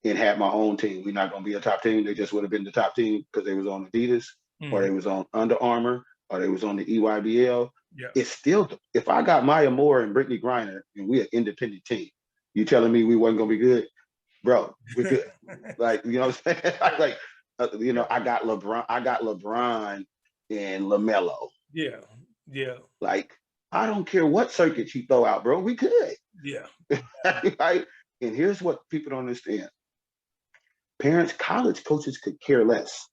and had my own team, we're not going to be a top team. They just would have been the top team because they was on Adidas or they was on Under Armour or they was on the EYBL. Yeah. It's still, if I got Maya Moore and Brittany Griner and we an independent team, you telling me we wasn't going to be good? Bro, we're good. Like, you know what I'm saying? Like, you know, I got LeBron and LaMelo. Yeah. Yeah. Like, I don't care what circuit you throw out, bro. We good. Yeah. Right? And here's what people don't understand. Parents, college coaches could care less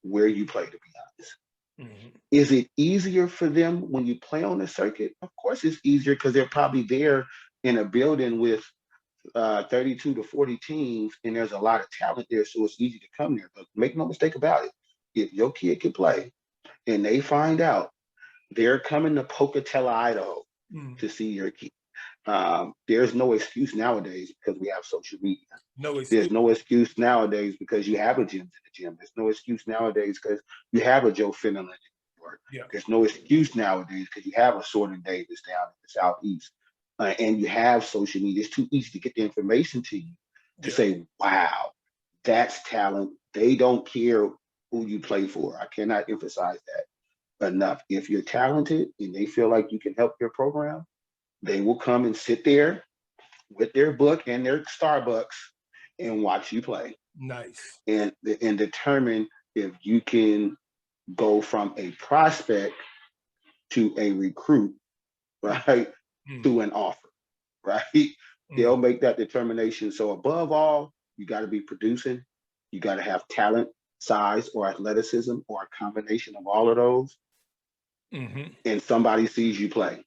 where you play, to be honest. Is it easier for them when you play on the circuit? Of course it's easier because they're probably there in a building with 32 to 40 teams, and there's a lot of talent there, so it's easy to come there. But make no mistake about it, if your kid can play and they find out they're coming to Pocatello, Idaho to see your kid, there's no excuse nowadays because we have social media. No excuse. There's no excuse nowadays because you have a Gems in the Gym. There's no excuse nowadays because you have a Joe Finland in New York. Yeah. There's no excuse nowadays because you have a Sortin Davis down in the Southeast. And you have social media. It's too easy to get the information to you to say, wow, that's talent. They don't care who you play for. I cannot emphasize that enough. If you're talented and they feel like you can help your program, they will come and sit there with their book and their Starbucks and watch you play. Nice. And determine if you can go from a prospect to a recruit, right? To an offer, right? They'll make that determination. So above all, you got to be producing. You got to have talent, size, or athleticism, or a combination of all of those. And somebody sees you play.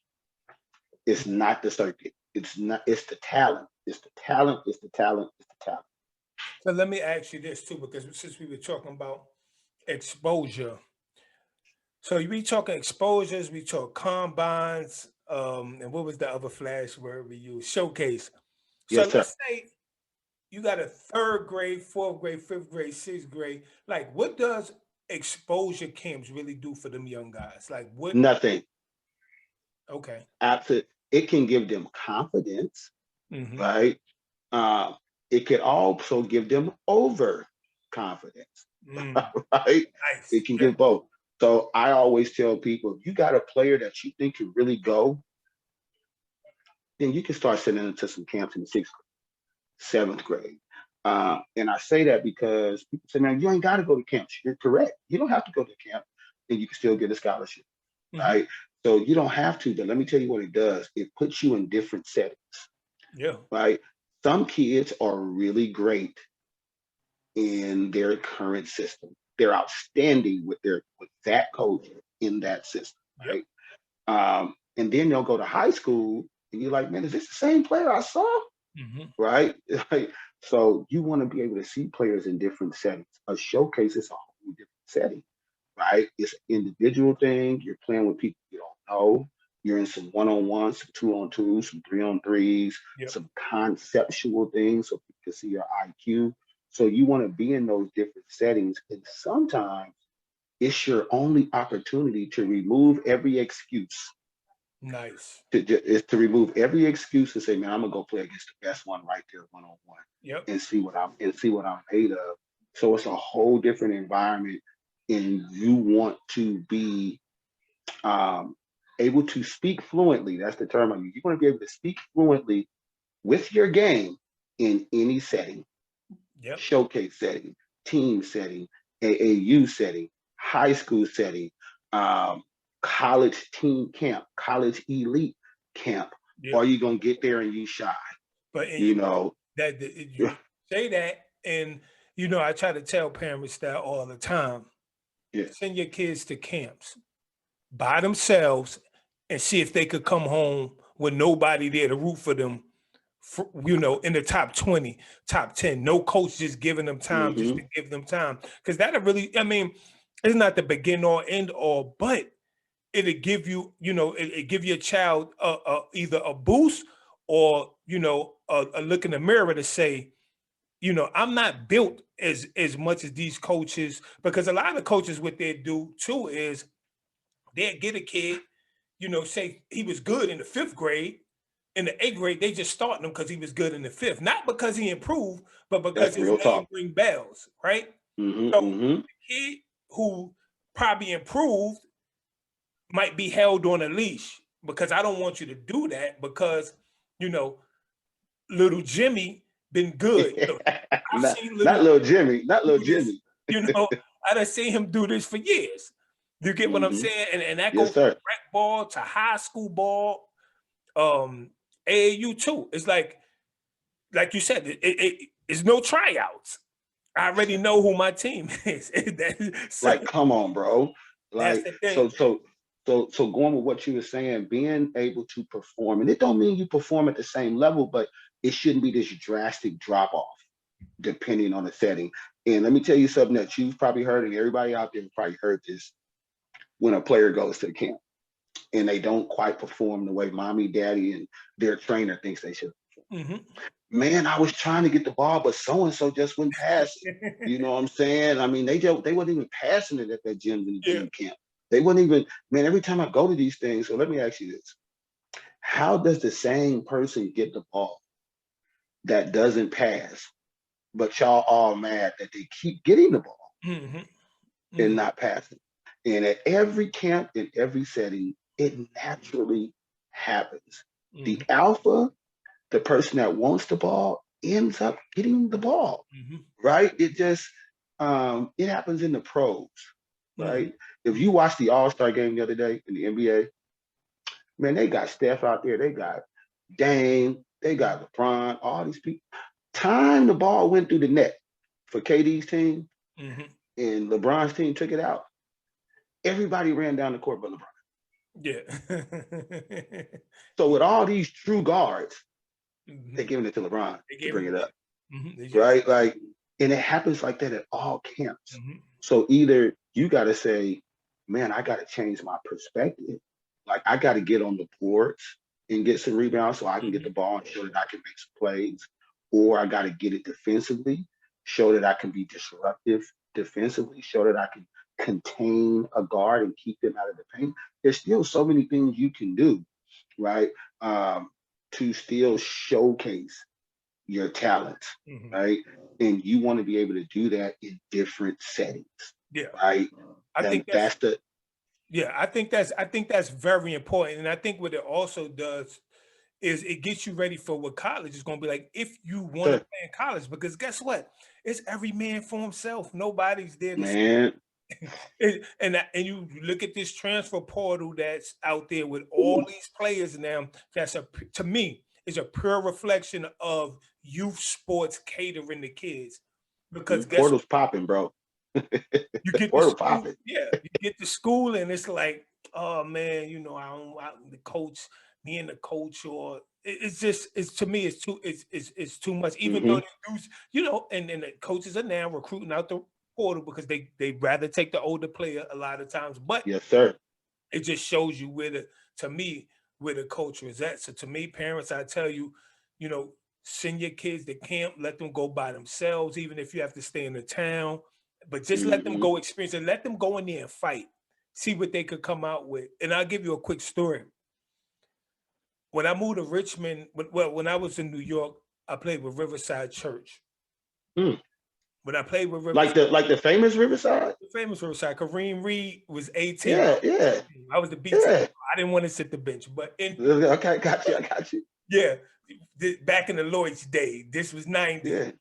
It's not the circuit. It's not. It's the talent. It's the talent. It's the talent. It's the talent. So let me ask you this too, because since we were talking about exposure, so we talking exposures, we talk combines, and what was the other flash word we used? Showcase. So Yes, sir. let's say you got a 3rd grade, 4th grade, 5th grade, 6th grade. Like, what does exposure camps really do for them young guys? Like, what? Nothing. Okay. Absolutely. It can give them confidence, right? It could also give them overconfidence, right? Nice. It can give both. So I always tell people, if you got a player that you think can really go, then you can start sending them to some camps in the 6th grade, 7th grade. And I say that because people say, man, you ain't got to go to camps. You're correct. You don't have to go to camp and you can still get a scholarship, right? So you don't have to, but let me tell you what it does. It puts you in different settings. Yeah. Right? Some kids are really great in their current system. They're outstanding with that coach in that system, right? And then they'll go to high school and you're like, man, is this the same player I saw? Right? So you want to be able to see players in different settings. A showcase is a whole different setting, right? It's an individual thing. You're playing with people you don't know. You're in some one-on-ones, some 2-on-2s, some 3-on-3s, some conceptual things so people can see your IQ. So you want to be in those different settings. And sometimes it's your only opportunity to remove every excuse. Nice. Is to remove every excuse and say, man, I'm gonna go play against the best one right there, one-on-one, and see what I'm made of. So it's a whole different environment, and you want to be able to speak fluently. That's the term I use. You want to be able to speak fluently with your game in any setting, showcase setting, team setting, AAU setting, high school setting, college team camp, college elite camp. Or you gonna get there and you shy. But you know that you say that, and you know, I try to tell parents that all the time. Send your kids to camps by themselves and see if they could come home with nobody there to root for them, you know, in the top 20, top 10. No coach just giving them time just to give them time. Because that'll really, I mean, it's not the begin or end all, but it'll give you, you know, it give your child either a boost or, you know, a look in the mirror to say, you know, I'm not built as much as these coaches, because a lot of coaches, what they do too is they'll get a kid, you know, say he was good in the 5th grade. In the 8th grade, they just starting him because he was good in the 5th, not because he improved, but because That's his real name talk. ring bells, right? So the kid who probably improved might be held on a leash, because I don't want you to do that, because, you know, little Jimmy been good. Look, I've seen Not little little Jimmy, not little do this, Jimmy. you know, I done seen him do this for years. You get what I'm saying? And that goes Yes, from sir. rec ball to high school ball, AAU too. It's like you said, it's no tryouts. I already know who my team is. So Like, come on, bro. that's Like, the thing. so going with what you were saying, being able to perform, and it don't mean you perform at the same level, but it shouldn't be this drastic drop off depending on the setting. And let me tell you something that you've probably heard, and everybody out there probably heard this: when a player goes to the camp and they don't quite perform the way mommy, daddy, and their trainer thinks they should. Man, I was trying to get the ball, but so and so just wouldn't pass it. You know what I'm saying? I mean, they wasn't even passing it at that gym camp. They wouldn't even, man, every time I go to these things, so let me ask you this. How does the same person get the ball that doesn't pass, but y'all all mad that they keep getting the ball and not passing? And at every camp, in every setting, it naturally happens. The alpha, the person that wants the ball, ends up getting the ball, right? It just, it happens in the pros, right? If you watch the All-Star game the other day in the NBA, man, they got Steph out there, they got Dame, they got LeBron, all these people. Time the ball went through the net for KD's team and LeBron's team took it out, everybody ran down the court but LeBron. Yeah. So with all these true guards, they're giving it to LeBron to bring it up, right? Like, and it happens like that at all camps. So either you got to say, man, I got to change my perspective. Like, I got to get on the boards and get some rebounds so I can get the ball and show that I can make some plays, or I got to get it defensively, show that I can be disruptive defensively, show that I can contain a guard and keep them out of the paint. There's still so many things you can do, right? To still showcase your talents, right? And you want to be able to do that in different settings, right? I think that's very important. And I think what it also does is it gets you ready for what college is going to be like if you want to play in college. Because guess what? It's every man for himself. Nobody's there to man. And you look at this transfer portal that's out there with all these players now. That's to me, is a pure reflection of youth sports catering to kids. Because portal's popping, bro. You get portal to school, popping. you get to school and it's like, oh man, you know, the coach, me and the coach, or it's to me, it's too much. Even though they do, you know, and the coaches are now recruiting out the portal because they rather take the older player a lot of times. But yes, sir. It just shows you where the culture is at. So to me, parents, I tell you, you know, send your kids to camp, let them go by themselves, even if you have to stay in the town, but just let them go experience and let them go in there and fight, see what they could come out with. And I'll give you a quick story. When I moved to Richmond, when I was in New York, I played with Riverside Church. When I played with Riverside, like the famous Riverside, Kareem Reed was 18. Yeah. I was the B team. I didn't want to sit the bench, but okay, I got you. Yeah, back in the Lloyd's day, this was 90. Yeah.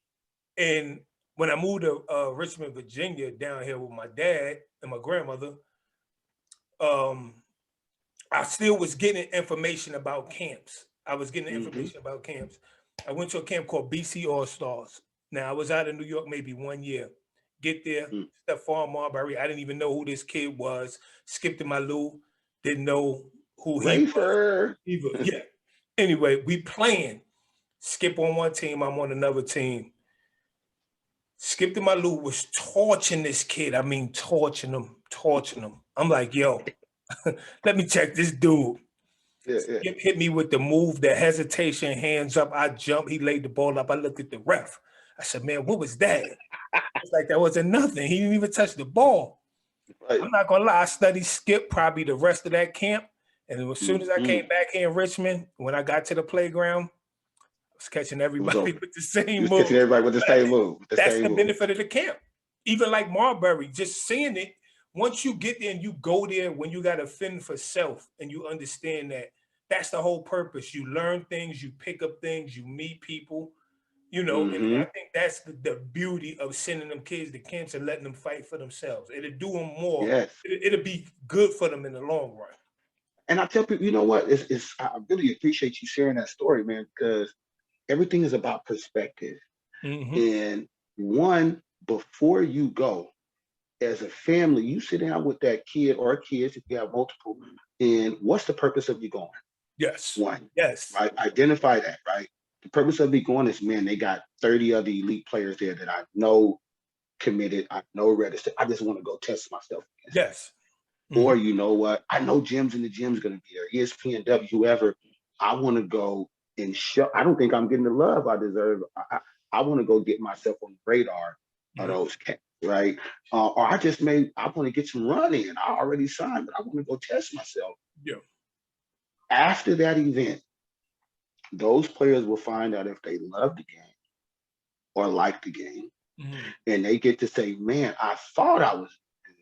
And when I moved to Richmond, Virginia, down here with my dad and my grandmother, I still was getting information about camps. I went to a camp called BC All Stars. Now, I was out in New York maybe 1 year. Get there, Stephon Marbury. I didn't even know who this kid was. Skipped to my Lou. Didn't know who he was. Rafer. Yeah. Anyway, we playing. Skip on one team, I'm on another team. Skip to my Lou was torching this kid. I mean, torching him. I'm like, yo, let me check this dude. Yeah. Skip hit me with the move, the hesitation, hands up. I jump. He laid the ball up. I looked at the ref. I said, man, what was that? It's like that wasn't nothing. He didn't even touch the ball. Right. I'm not gonna lie. I studied Skip probably the rest of that camp. And as soon as I came back here in Richmond, when I got to the playground, I was catching everybody with the same move. Catching everybody with the same move. That's the benefit of the camp. Even like Marbury, just seeing it. Once you get there and you go there, when you got to fend for self and you understand that that's the whole purpose. You learn things, you pick up things, you meet people, you know, and I think that's the beauty of sending them kids to camps and letting them fight for themselves. It'll do them more. Yes. It'll be good for them in the long run. And I tell people, you know what? I really appreciate you sharing that story, man, because everything is about perspective. And one, before you go, as a family, you sit down with that kid or kids, if you have multiple, and what's the purpose of you going? Yes. One. Yes. Right? Identify that, right? The purpose of me going is, man, they got 30 other elite players there that I know committed, I know registered. I just want to go test myself against. Yes. Or you know what? I know Gems in the Gym's going to be there. ESPNW, whoever. I want to go and show. I don't think I'm getting the love I deserve. I want to go get myself on the radar of those cats, right? Or I want to get some run in. I already signed, but I want to go test myself. Yeah. After that event, those players will find out if they love the game or like the game. And they get to say, man, I thought I was good,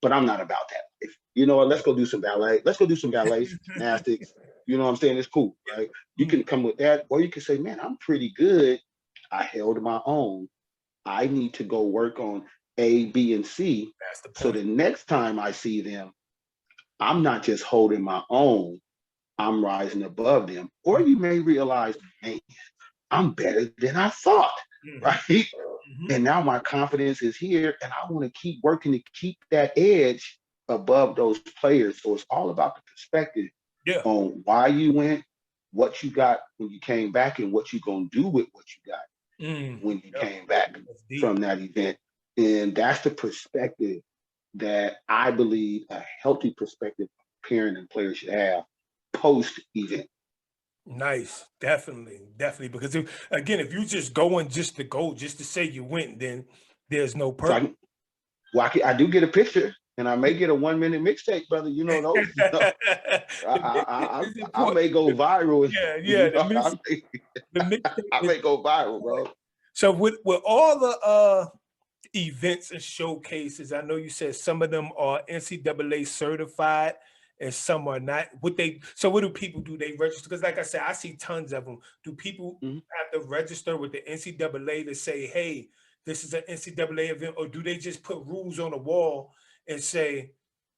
but I'm not about that life. You know what? Let's go do some ballet. Let's go do some ballet, some gymnastics. You know what I'm saying? It's cool, right? You can come with that, or you can say, man, I'm pretty good. I held my own. I need to go work on A, B, and C. That's the point. So the next time I see them, I'm not just holding my own, I'm rising above them. Or you may realize, man, I'm better than I thought, right? And now my confidence is here, and I want to keep working to keep that edge above those players. So it's all about the perspective on why you went, what you got when you came back, and what you're going to do with what you got when you came back from that event. And that's the perspective that I believe a healthy perspective a parent and player should have post-event. Nice. Definitely. Because if you just going just to go, just to say you went, then there's no purpose. So I do get a picture, and I may get a 1-minute mixtape, brother. You know those. I may go viral. I may go viral, bro. So with all the events and showcases, I know you said some of them are NCAA certified and some are not. What do people do? They register? Because like I said, I see tons of them. Do people have to register with the NCAA to say, hey, this is an NCAA event, or do they just put rules on the wall and say,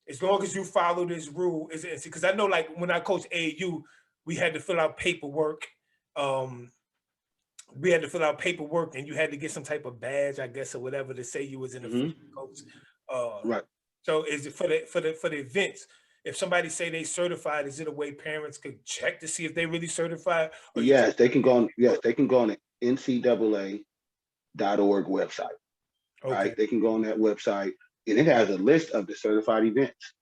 as long as you follow this rule, is it? Because I know, like when I coached AAU, we had to fill out paperwork. And you had to get some type of badge, I guess, or whatever, to say you was an official coach. Right. So is it for the events? If somebody say they certified, is it a way parents could check to see if they really certified? Yes, they can go on. Yes, they can go on the NCAA.org website. Okay. Right, they can go on that website, and it has a list of the certified events.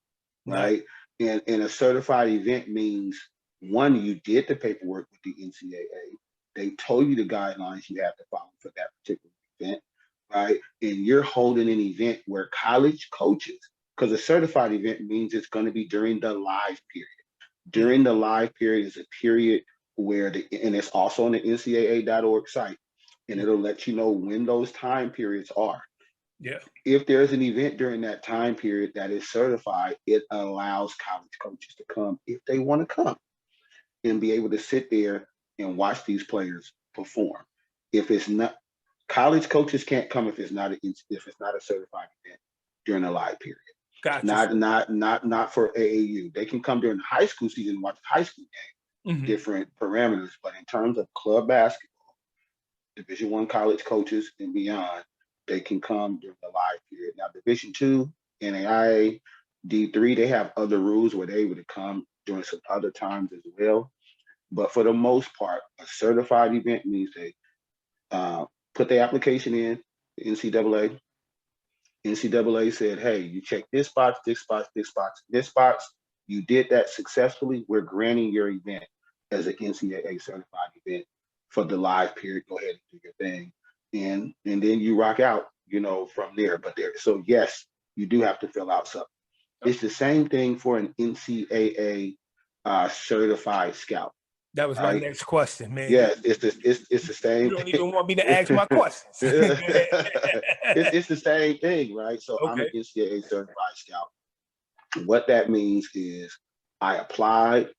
Right, and a certified event means, one, you did the paperwork with the NCAA. They told you the guidelines you have to follow for that particular event, right? And you're holding an event where college coaches, because a certified event means it's going to be during the live period. During the live period is a period where and it's also on the NCAA.org site, and it'll let you know when those time periods are. Yeah. If there's an event during that time period that is certified, it allows college coaches to come if they want to come and be able to sit there and watch these players perform. If it's not, college coaches can't come if it's not a certified event during a live period. Gotcha. Not for AAU. They can come during the high school season and watch the high school game, different parameters. But in terms of club basketball, Division I college coaches and beyond, they can come during the live period. Now, Division II, NAIA, D3, they have other rules where they're able to come during some other times as well. But for the most part, a certified event means they put the application in, the NCAA. NCAA said, hey, you check this box, this box, this box, this box. You did that successfully. We're granting your event as an NCAA certified event for the live period. Go ahead and do your thing. And then you rock out, from there. But so yes, you do have to fill out something. It's the same thing for an NCAA certified scout. That was my next question, man. Yes, it's the same. You don't even want me to ask my questions. It's the same thing, right? So I'm an NCAA certified scout. What that means is I applied,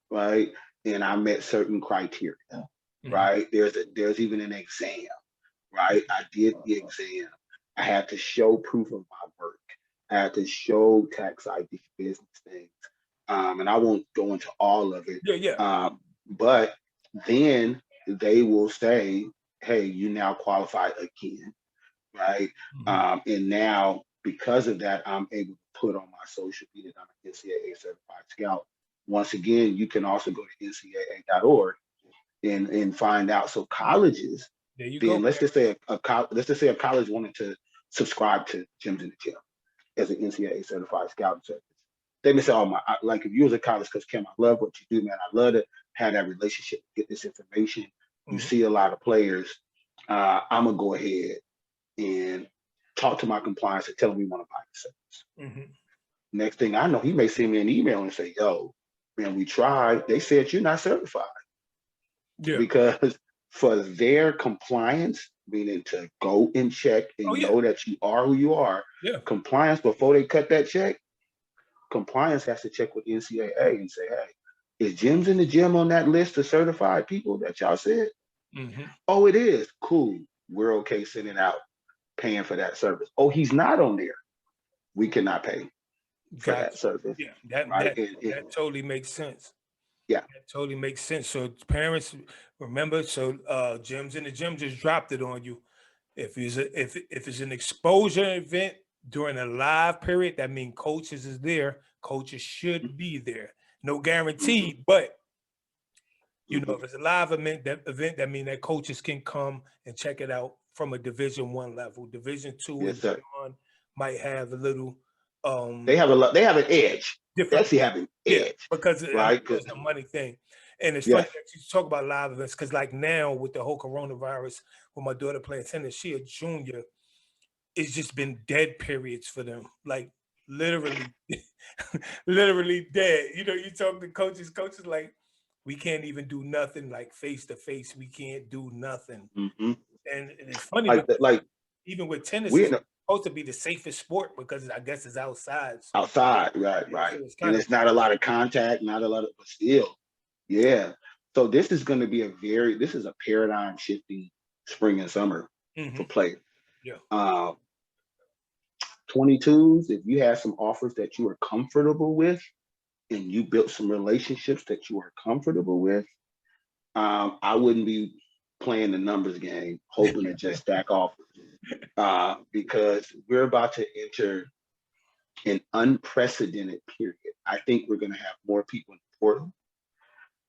right, and I met certain criteria, right? There's even an exam, right? I did the exam. I had to show proof of my work. I had to show tax ID, business things, and I won't go into all of it. But then they will say, hey, you now qualify again, right? And now, because of that, I'm able to put on my social media that I'm an NCAA certified scout. Once again, you can also go to ncaa.org and find out. So colleges, there you then go. let's just say a college wanted to subscribe to Gyms in the Gym as an NCAA certified scout service. They may say, oh, like if you was a college coach, Kim, I love what you do, man. I love to have that relationship, get this information. You see a lot of players. I'm going to go ahead and talk to my compliance and tell them we want to buy the service. Next thing I know, he may send me an email and say, yo, man, we tried. They said you're not certified. Because for their compliance, meaning to go and check and know that you are who you are, compliance before they cut that check, compliance has to check with NCAA and say, hey, is Gyms in the Gym on that list of certified people that y'all said? Oh, it is. Cool. We're okay sending out, paying for that service. Oh, he's not on there. We cannot pay for that service. That totally makes sense. That totally makes sense. So parents, remember, so Gyms in the Gym just dropped it on you. If it's an exposure event during a live period, that means coaches is there. Coaches should be there. No guarantee, but if it's a live event, that means that coaches can come and check it out from a Division I level. Division II and beyond might have a little. They have an edge. They actually have an edge, because it's a money thing. And it's funny that you talk about live events because, like now with the whole coronavirus, with my daughter playing tennis, she a junior. It's just been dead periods for them, like literally, literally dead. You talk to coaches like, we can't even do nothing, like face to face. We can't do nothing. And it's funny, like even with tennis, it's supposed to be the safest sport because I guess it's outside. Outside, right. So and it's not a lot of contact, not a lot of, but still, So this is going to be this is a paradigm shifting spring and summer for players. 22s, if you have some offers that you are comfortable with and you built some relationships that you are comfortable with, I wouldn't be playing the numbers game, hoping to just stack offers, because we're about to enter an unprecedented period. I think we're going to have more people in the portal.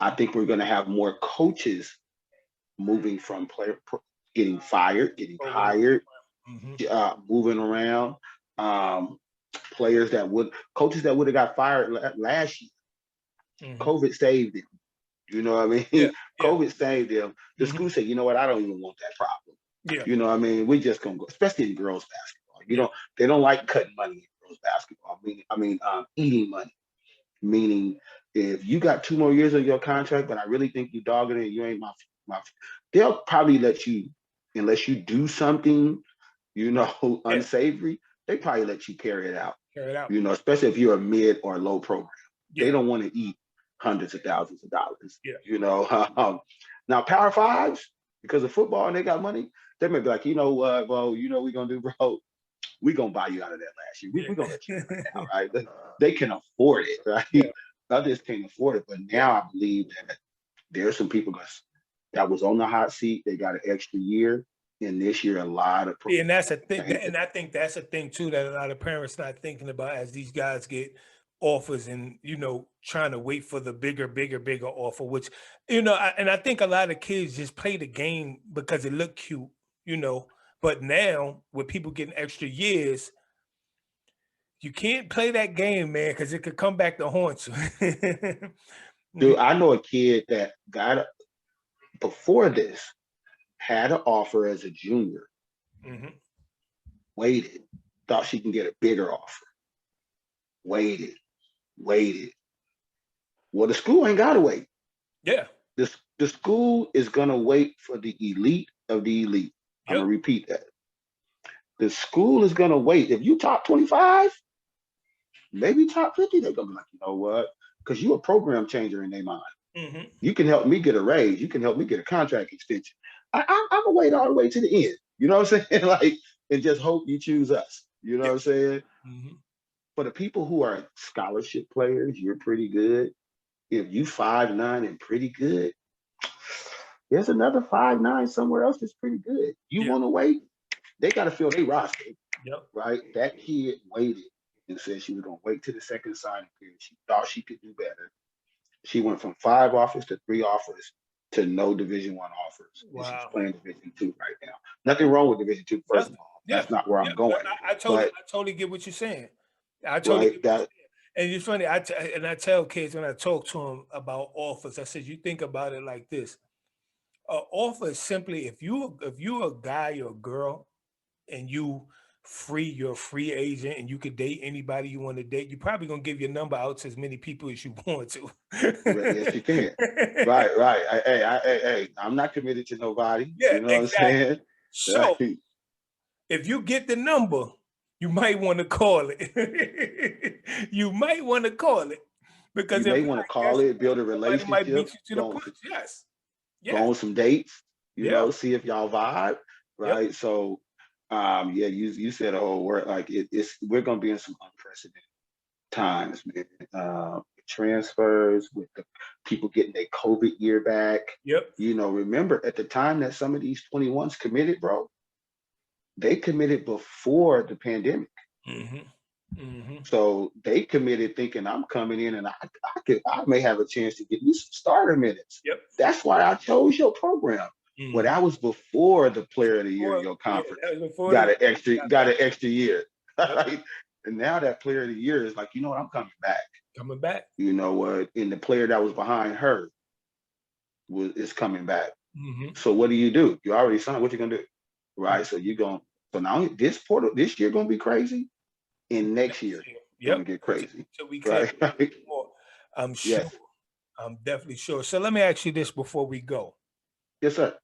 I think we're going to have more coaches moving from getting fired, getting hired, moving around. Coaches that would have got fired last year. COVID saved them. You know what I mean? COVID saved them. The school said, you know what? I don't even want that problem. You know what I mean? We just gonna go, especially in girls basketball. They don't like cutting money in girls basketball. Eating money. Meaning, if you got 2 more years of your contract, but I really think you dogging it, you ain't my. They'll probably let you, unless you do something, unsavory. They probably let you carry it out. Especially if you're a mid or low program. They don't want to eat hundreds of thousands of dollars. Now Power Fives, because of football and they got money, they may be like, you know what, bro, we're gonna do, bro. We're gonna buy you out of that last year. We're gonna let you do it now, right? They can afford it, right? Others can't afford it, but now I believe that there are some people that was on the hot seat. They got an extra year. And this year, a lot of and that's a thing, and I think that's a thing too that a lot of parents not thinking about as these guys get offers and, trying to wait for the bigger offer, which, and I think a lot of kids just play the game because it looked cute, but now with people getting extra years, you can't play that game, man, because it could come back to haunt you. Dude, I know a kid that before this, had an offer as a junior, waited, thought she can get a bigger offer, waited. Well, the school ain't got to wait. Yeah. The school is going to wait for the elite of the elite. I'm going to repeat that. The school is going to wait. If you top 25, maybe top 50, they're going to be like, you know what? Because you're a program changer in their mind. You can help me get a raise. You can help me get a contract extension. I'm going to wait all the way to the end. You know what I'm saying? Like, and just hope you choose us. You know what I'm saying? For the people who are scholarship players, you're pretty good. If you 5'9" and pretty good, there's another 5'9" somewhere else that's pretty good. You want to wait? They got to fill their roster, right? That kid waited and said she was going to wait till the second signing period. She thought she could do better. She went from 5 offers to 3 offers to no Division I offers. Wow. And she's playing Division II right now. Nothing wrong with Division II, first of all. That's not where I'm going. I totally get what you're saying. I totally get what you're saying. And it's funny, I tell kids when I talk to them about offers, I said, you think about it like this. An offer is simply if you're a guy or a girl and you're a free agent and you could date anybody you want to date, you're probably gonna give your number out to as many people as you want to. Yes, you can. Right. Hey, I'm not committed to nobody. Yeah, you know exactly. What I'm saying? So if you get the number, you might want to call it. You might want to call it because you may want to call it, build a relationship. Might beat you to the punch. Yes. Go on some dates. You know, see if y'all vibe. Right. So, you said a whole word like we're gonna be in some unprecedented times, man. Transfers with the people getting their COVID year back. Remember at the time that some of these 21s committed, bro. They committed before the pandemic. So they committed thinking I'm coming in and I may have a chance to get me some starter minutes. That's why I chose your program. Well, that was before the player of the year in your conference. Got an extra year. Right? And now that player of the year is like, you know what, I'm coming back. You know what? And the player that was behind her is coming back. So what do? You already signed. What you gonna do? Right. So so now this year gonna be crazy. And next year gonna get crazy. So we can't more. I'm sure. Yes. I'm definitely sure. So let me ask you this before we go. Yes, sir.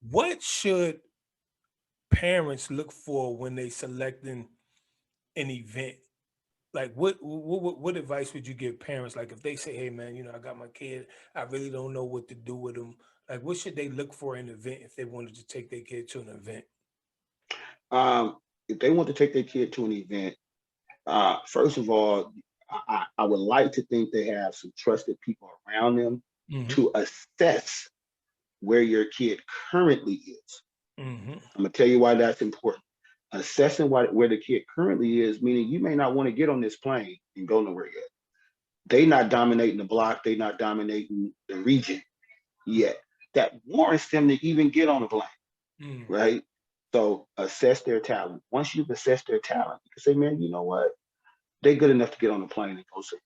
What should parents look for when they selecting an event? Like what advice would you give parents? Like if they say, hey man, I got my kid, I really don't know what to do with them. Like what should they look for in an event if they wanted to take their kid to an event? If they want to take their kid to an event, first of all, I would like to think they have some trusted people around them to assess where your kid currently is. I'm gonna tell you why that's important. Assessing where the kid currently is, meaning you may not want to get on this plane and go nowhere yet. They're not dominating the block. They're not dominating the region yet. That warrants them to even get on the plane, right? So assess their talent. Once you've assessed their talent, you can say, man, you know what? They're good enough to get on the plane and go somewhere.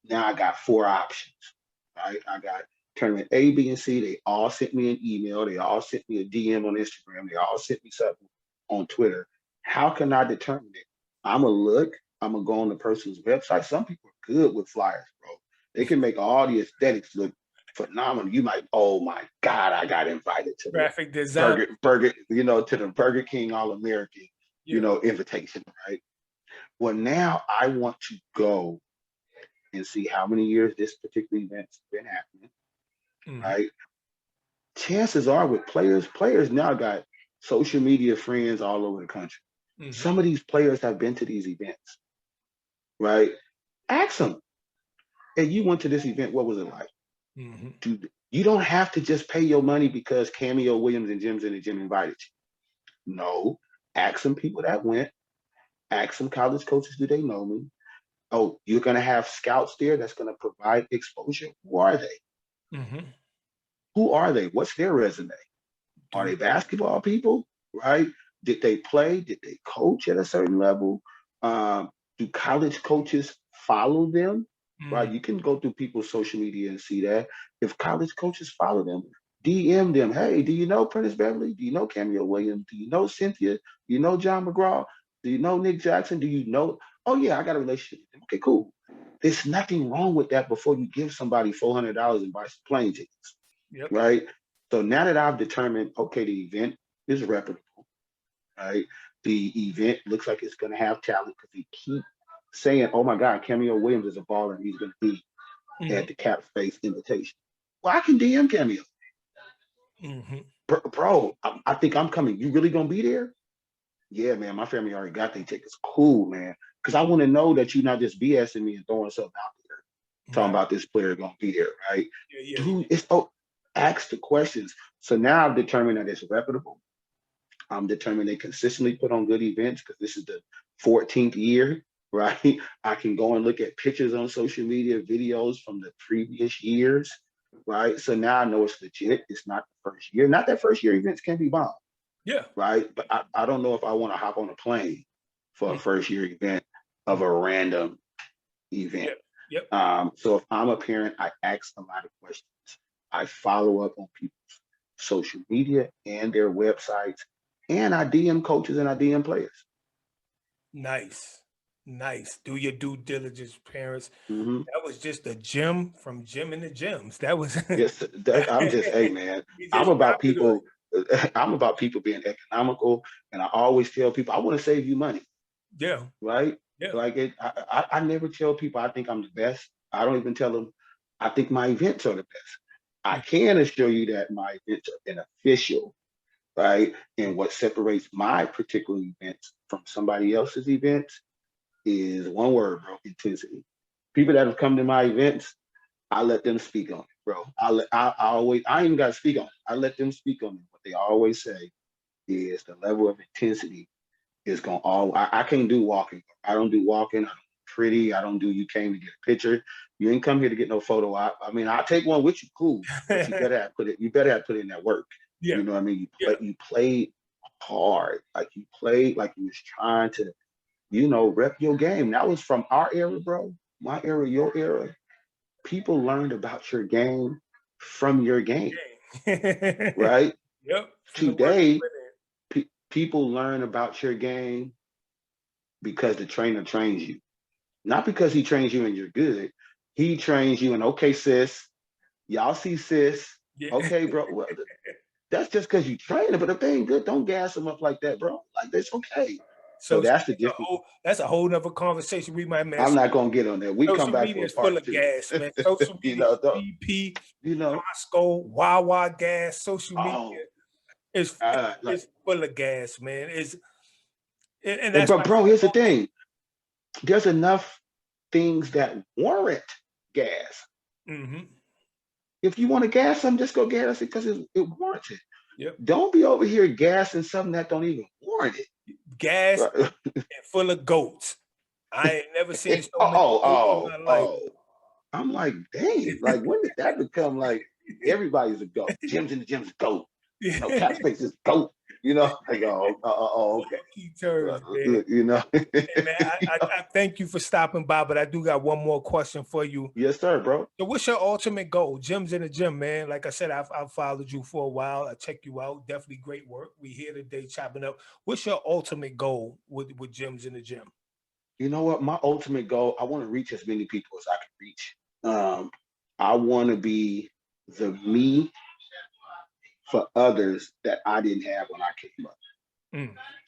Now I got 4 options, right? I got tournament A, B, and C. They all sent me an email. They all sent me a DM on Instagram. They all sent me something on Twitter. How can I determine it? I'm going to look. I'm going to go on the person's website. Some people are good with flyers, bro. They can make all the aesthetics look phenomenal. You might, oh my God, I got invited to graphic design burger, to the Burger King All-American, invitation, right? Well, now I want to go and see how many years this particular event's been happening, right? Chances are with players now got social media friends all over the country. Some of these players have been to these events, right? Ask them, hey, you went to this event, what was it like? You don't have to just pay your money because Cameo, Williams, and MrGemsInTheGym invited you. No, ask some people that went. Ask some college coaches, do they know me? Oh, you're going to have scouts there that's going to provide exposure. Who are they? Who are they? What's their resume? Are they basketball people, right? Did they play? Did they coach at a certain level? Do college coaches follow them? Right? You can go through people's social media and see that. If college coaches follow them, DM them. Hey, do you know Prentice Beverly? Do you know Cameo Williams? Do you know Cynthia? Do you know John McGraw? Do you know Nick Jackson? Do you know? Oh yeah, I got a relationship with them. Okay, cool. There's nothing wrong with that before you give somebody $400 and buy some plane tickets. Yep. Right? So now that I've determined, okay, the event is reputable, right? The event looks like it's going to have talent because they keep saying, oh my God, Cameo Williams is a baller and he's going to be at the Cap Space invitation. Well, I can DM Cameo. Bro, I think I'm coming. You really going to be there? Yeah, man, my family already got their tickets. Cool, man. Because I want to know that you're not just BSing me and throwing something out there, talking about this player going to be there, right? Dude, it's ask the questions. So now I've determined that it's reputable. I'm determined they consistently put on good events because this is the 14th year, right? I can go and look at pictures on social media, videos from the previous years, right? So now I know it's legit. It's not the first year. Not that first year events can be bombed. Yeah. Right. But I don't know if I want to hop on a plane for a first year event of a random event. Yep. So if I'm a parent, I ask a lot of questions. I follow up on people's social media and their websites, and I DM coaches and I DM players. Nice. Do your due diligence, parents. Mm-hmm. That was just a gem from Jim and the Gems. That was Yes, I'm just, hey man, I'm about people. I'm about people being economical, and I always tell people I want to save you money. Yeah. Right. Yeah. Like I never tell people I think I'm the best. I don't even tell them I think my events are the best. I can assure you that my events are beneficial, right? And what separates my particular events from somebody else's events is one word, bro: intensity. People that have come to my events, I let them speak on it, bro. I ain't even got to speak on it. I let them speak on it. What they always say is the level of intensity is going all. I can't do walking. I don't do walking. I don't do pretty. I don't do you came to get a picture. You ain't come here to get no photo. I mean, I'll take one with you, cool. But you better have put in that work. Yeah. You know what I mean? You played hard. Like you played like you was trying to, rep your game. That was from our era, bro. My era, your era. People learned about your game from your game. Right? Yep. Today, people learn about your game because the trainer trains you. Not because he trains you and you're good. He trains you and, okay, sis, y'all see sis. Yeah. Okay, bro. Well, that's just because you train it, but if they ain't good, don't gas them up like that, bro. Like, that's okay. So that's the difference. That's a whole nother conversation we might miss. I'm not going to get on that. We come back for a part full of gas, man. Social media, BP, Costco, Wawa gas, social media. It's full of gas, man. And that's bro, here's the thing. There's enough things that warrant gas. If you want to gas something, just go gas it because it warrants it. Yep. Don't be over here gassing something that don't even warrant it. Gas and full of goats. I ain't never seen so many goats in my life. I'm like, dang, like when did that become like everybody's a goat? Gyms in the gym's a goat. Cap Space is goat. Like, okay. Key terms, man. Hey, man, I thank you for stopping by, but I do got one more question for you. Yes, sir, bro. So what's your ultimate goal? Gyms in the Gym, man. Like I said, I've followed you for a while. I check you out. Definitely great work. We here today chopping up. What's your ultimate goal with Gyms in the Gym? You know what? My ultimate goal, I want to reach as many people as I can reach. I want to be the me for others that I didn't have when I came up.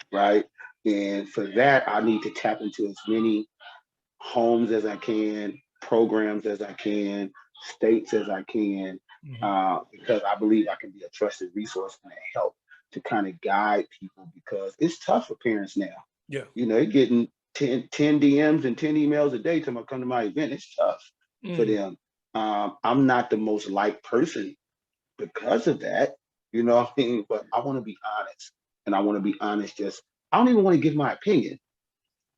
Right? And for that, I need to tap into as many homes as I can, programs as I can, states as I can, because I believe I can be a trusted resource and a help to kind of guide people because it's tough for parents now. Yeah. They're getting 10 DMs and 10 emails a day to come to my event. It's tough for them. I'm not the most liked person because of that, but I want to be honest. And I want to be honest, I don't even want to give my opinion.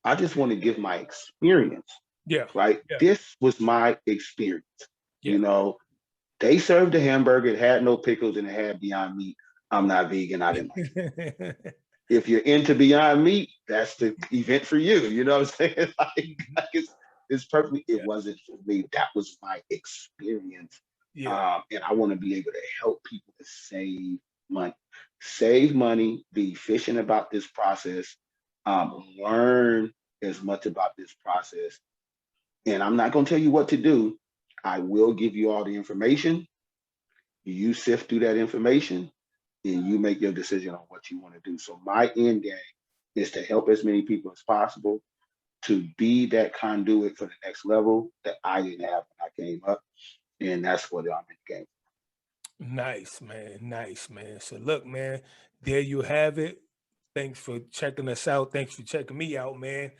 I just want to give my experience. Yeah. right? Yeah. This was my experience. Yeah. You know, they served a hamburger, it had no pickles and it had Beyond Meat. I'm not vegan, I didn't like it. If you're into Beyond Meat, that's the event for you. You know what I'm saying? Like it's perfectly, it Yeah. wasn't for me. That was my experience. Yeah. And I want to be able to help people to money, save money, be efficient about this process, learn as much about this process. And I'm not going to tell you what to do. I will give you all the information. You sift through that information and you make your decision on what you want to do. So my end game is to help as many people as possible to be that conduit for the next level that I didn't have when I came up. And that's what I'm in the game. Nice, man. Nice, man. So look, man, there you have it. Thanks for checking us out. Thanks for checking me out, man.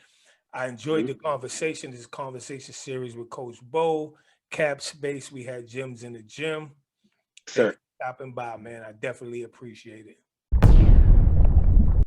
I enjoyed the Mhm. conversation, this conversation series with Coach Bo, Cap Space. We had gyms in the gym. Thanks Sir, for stopping by, man. I definitely appreciate it.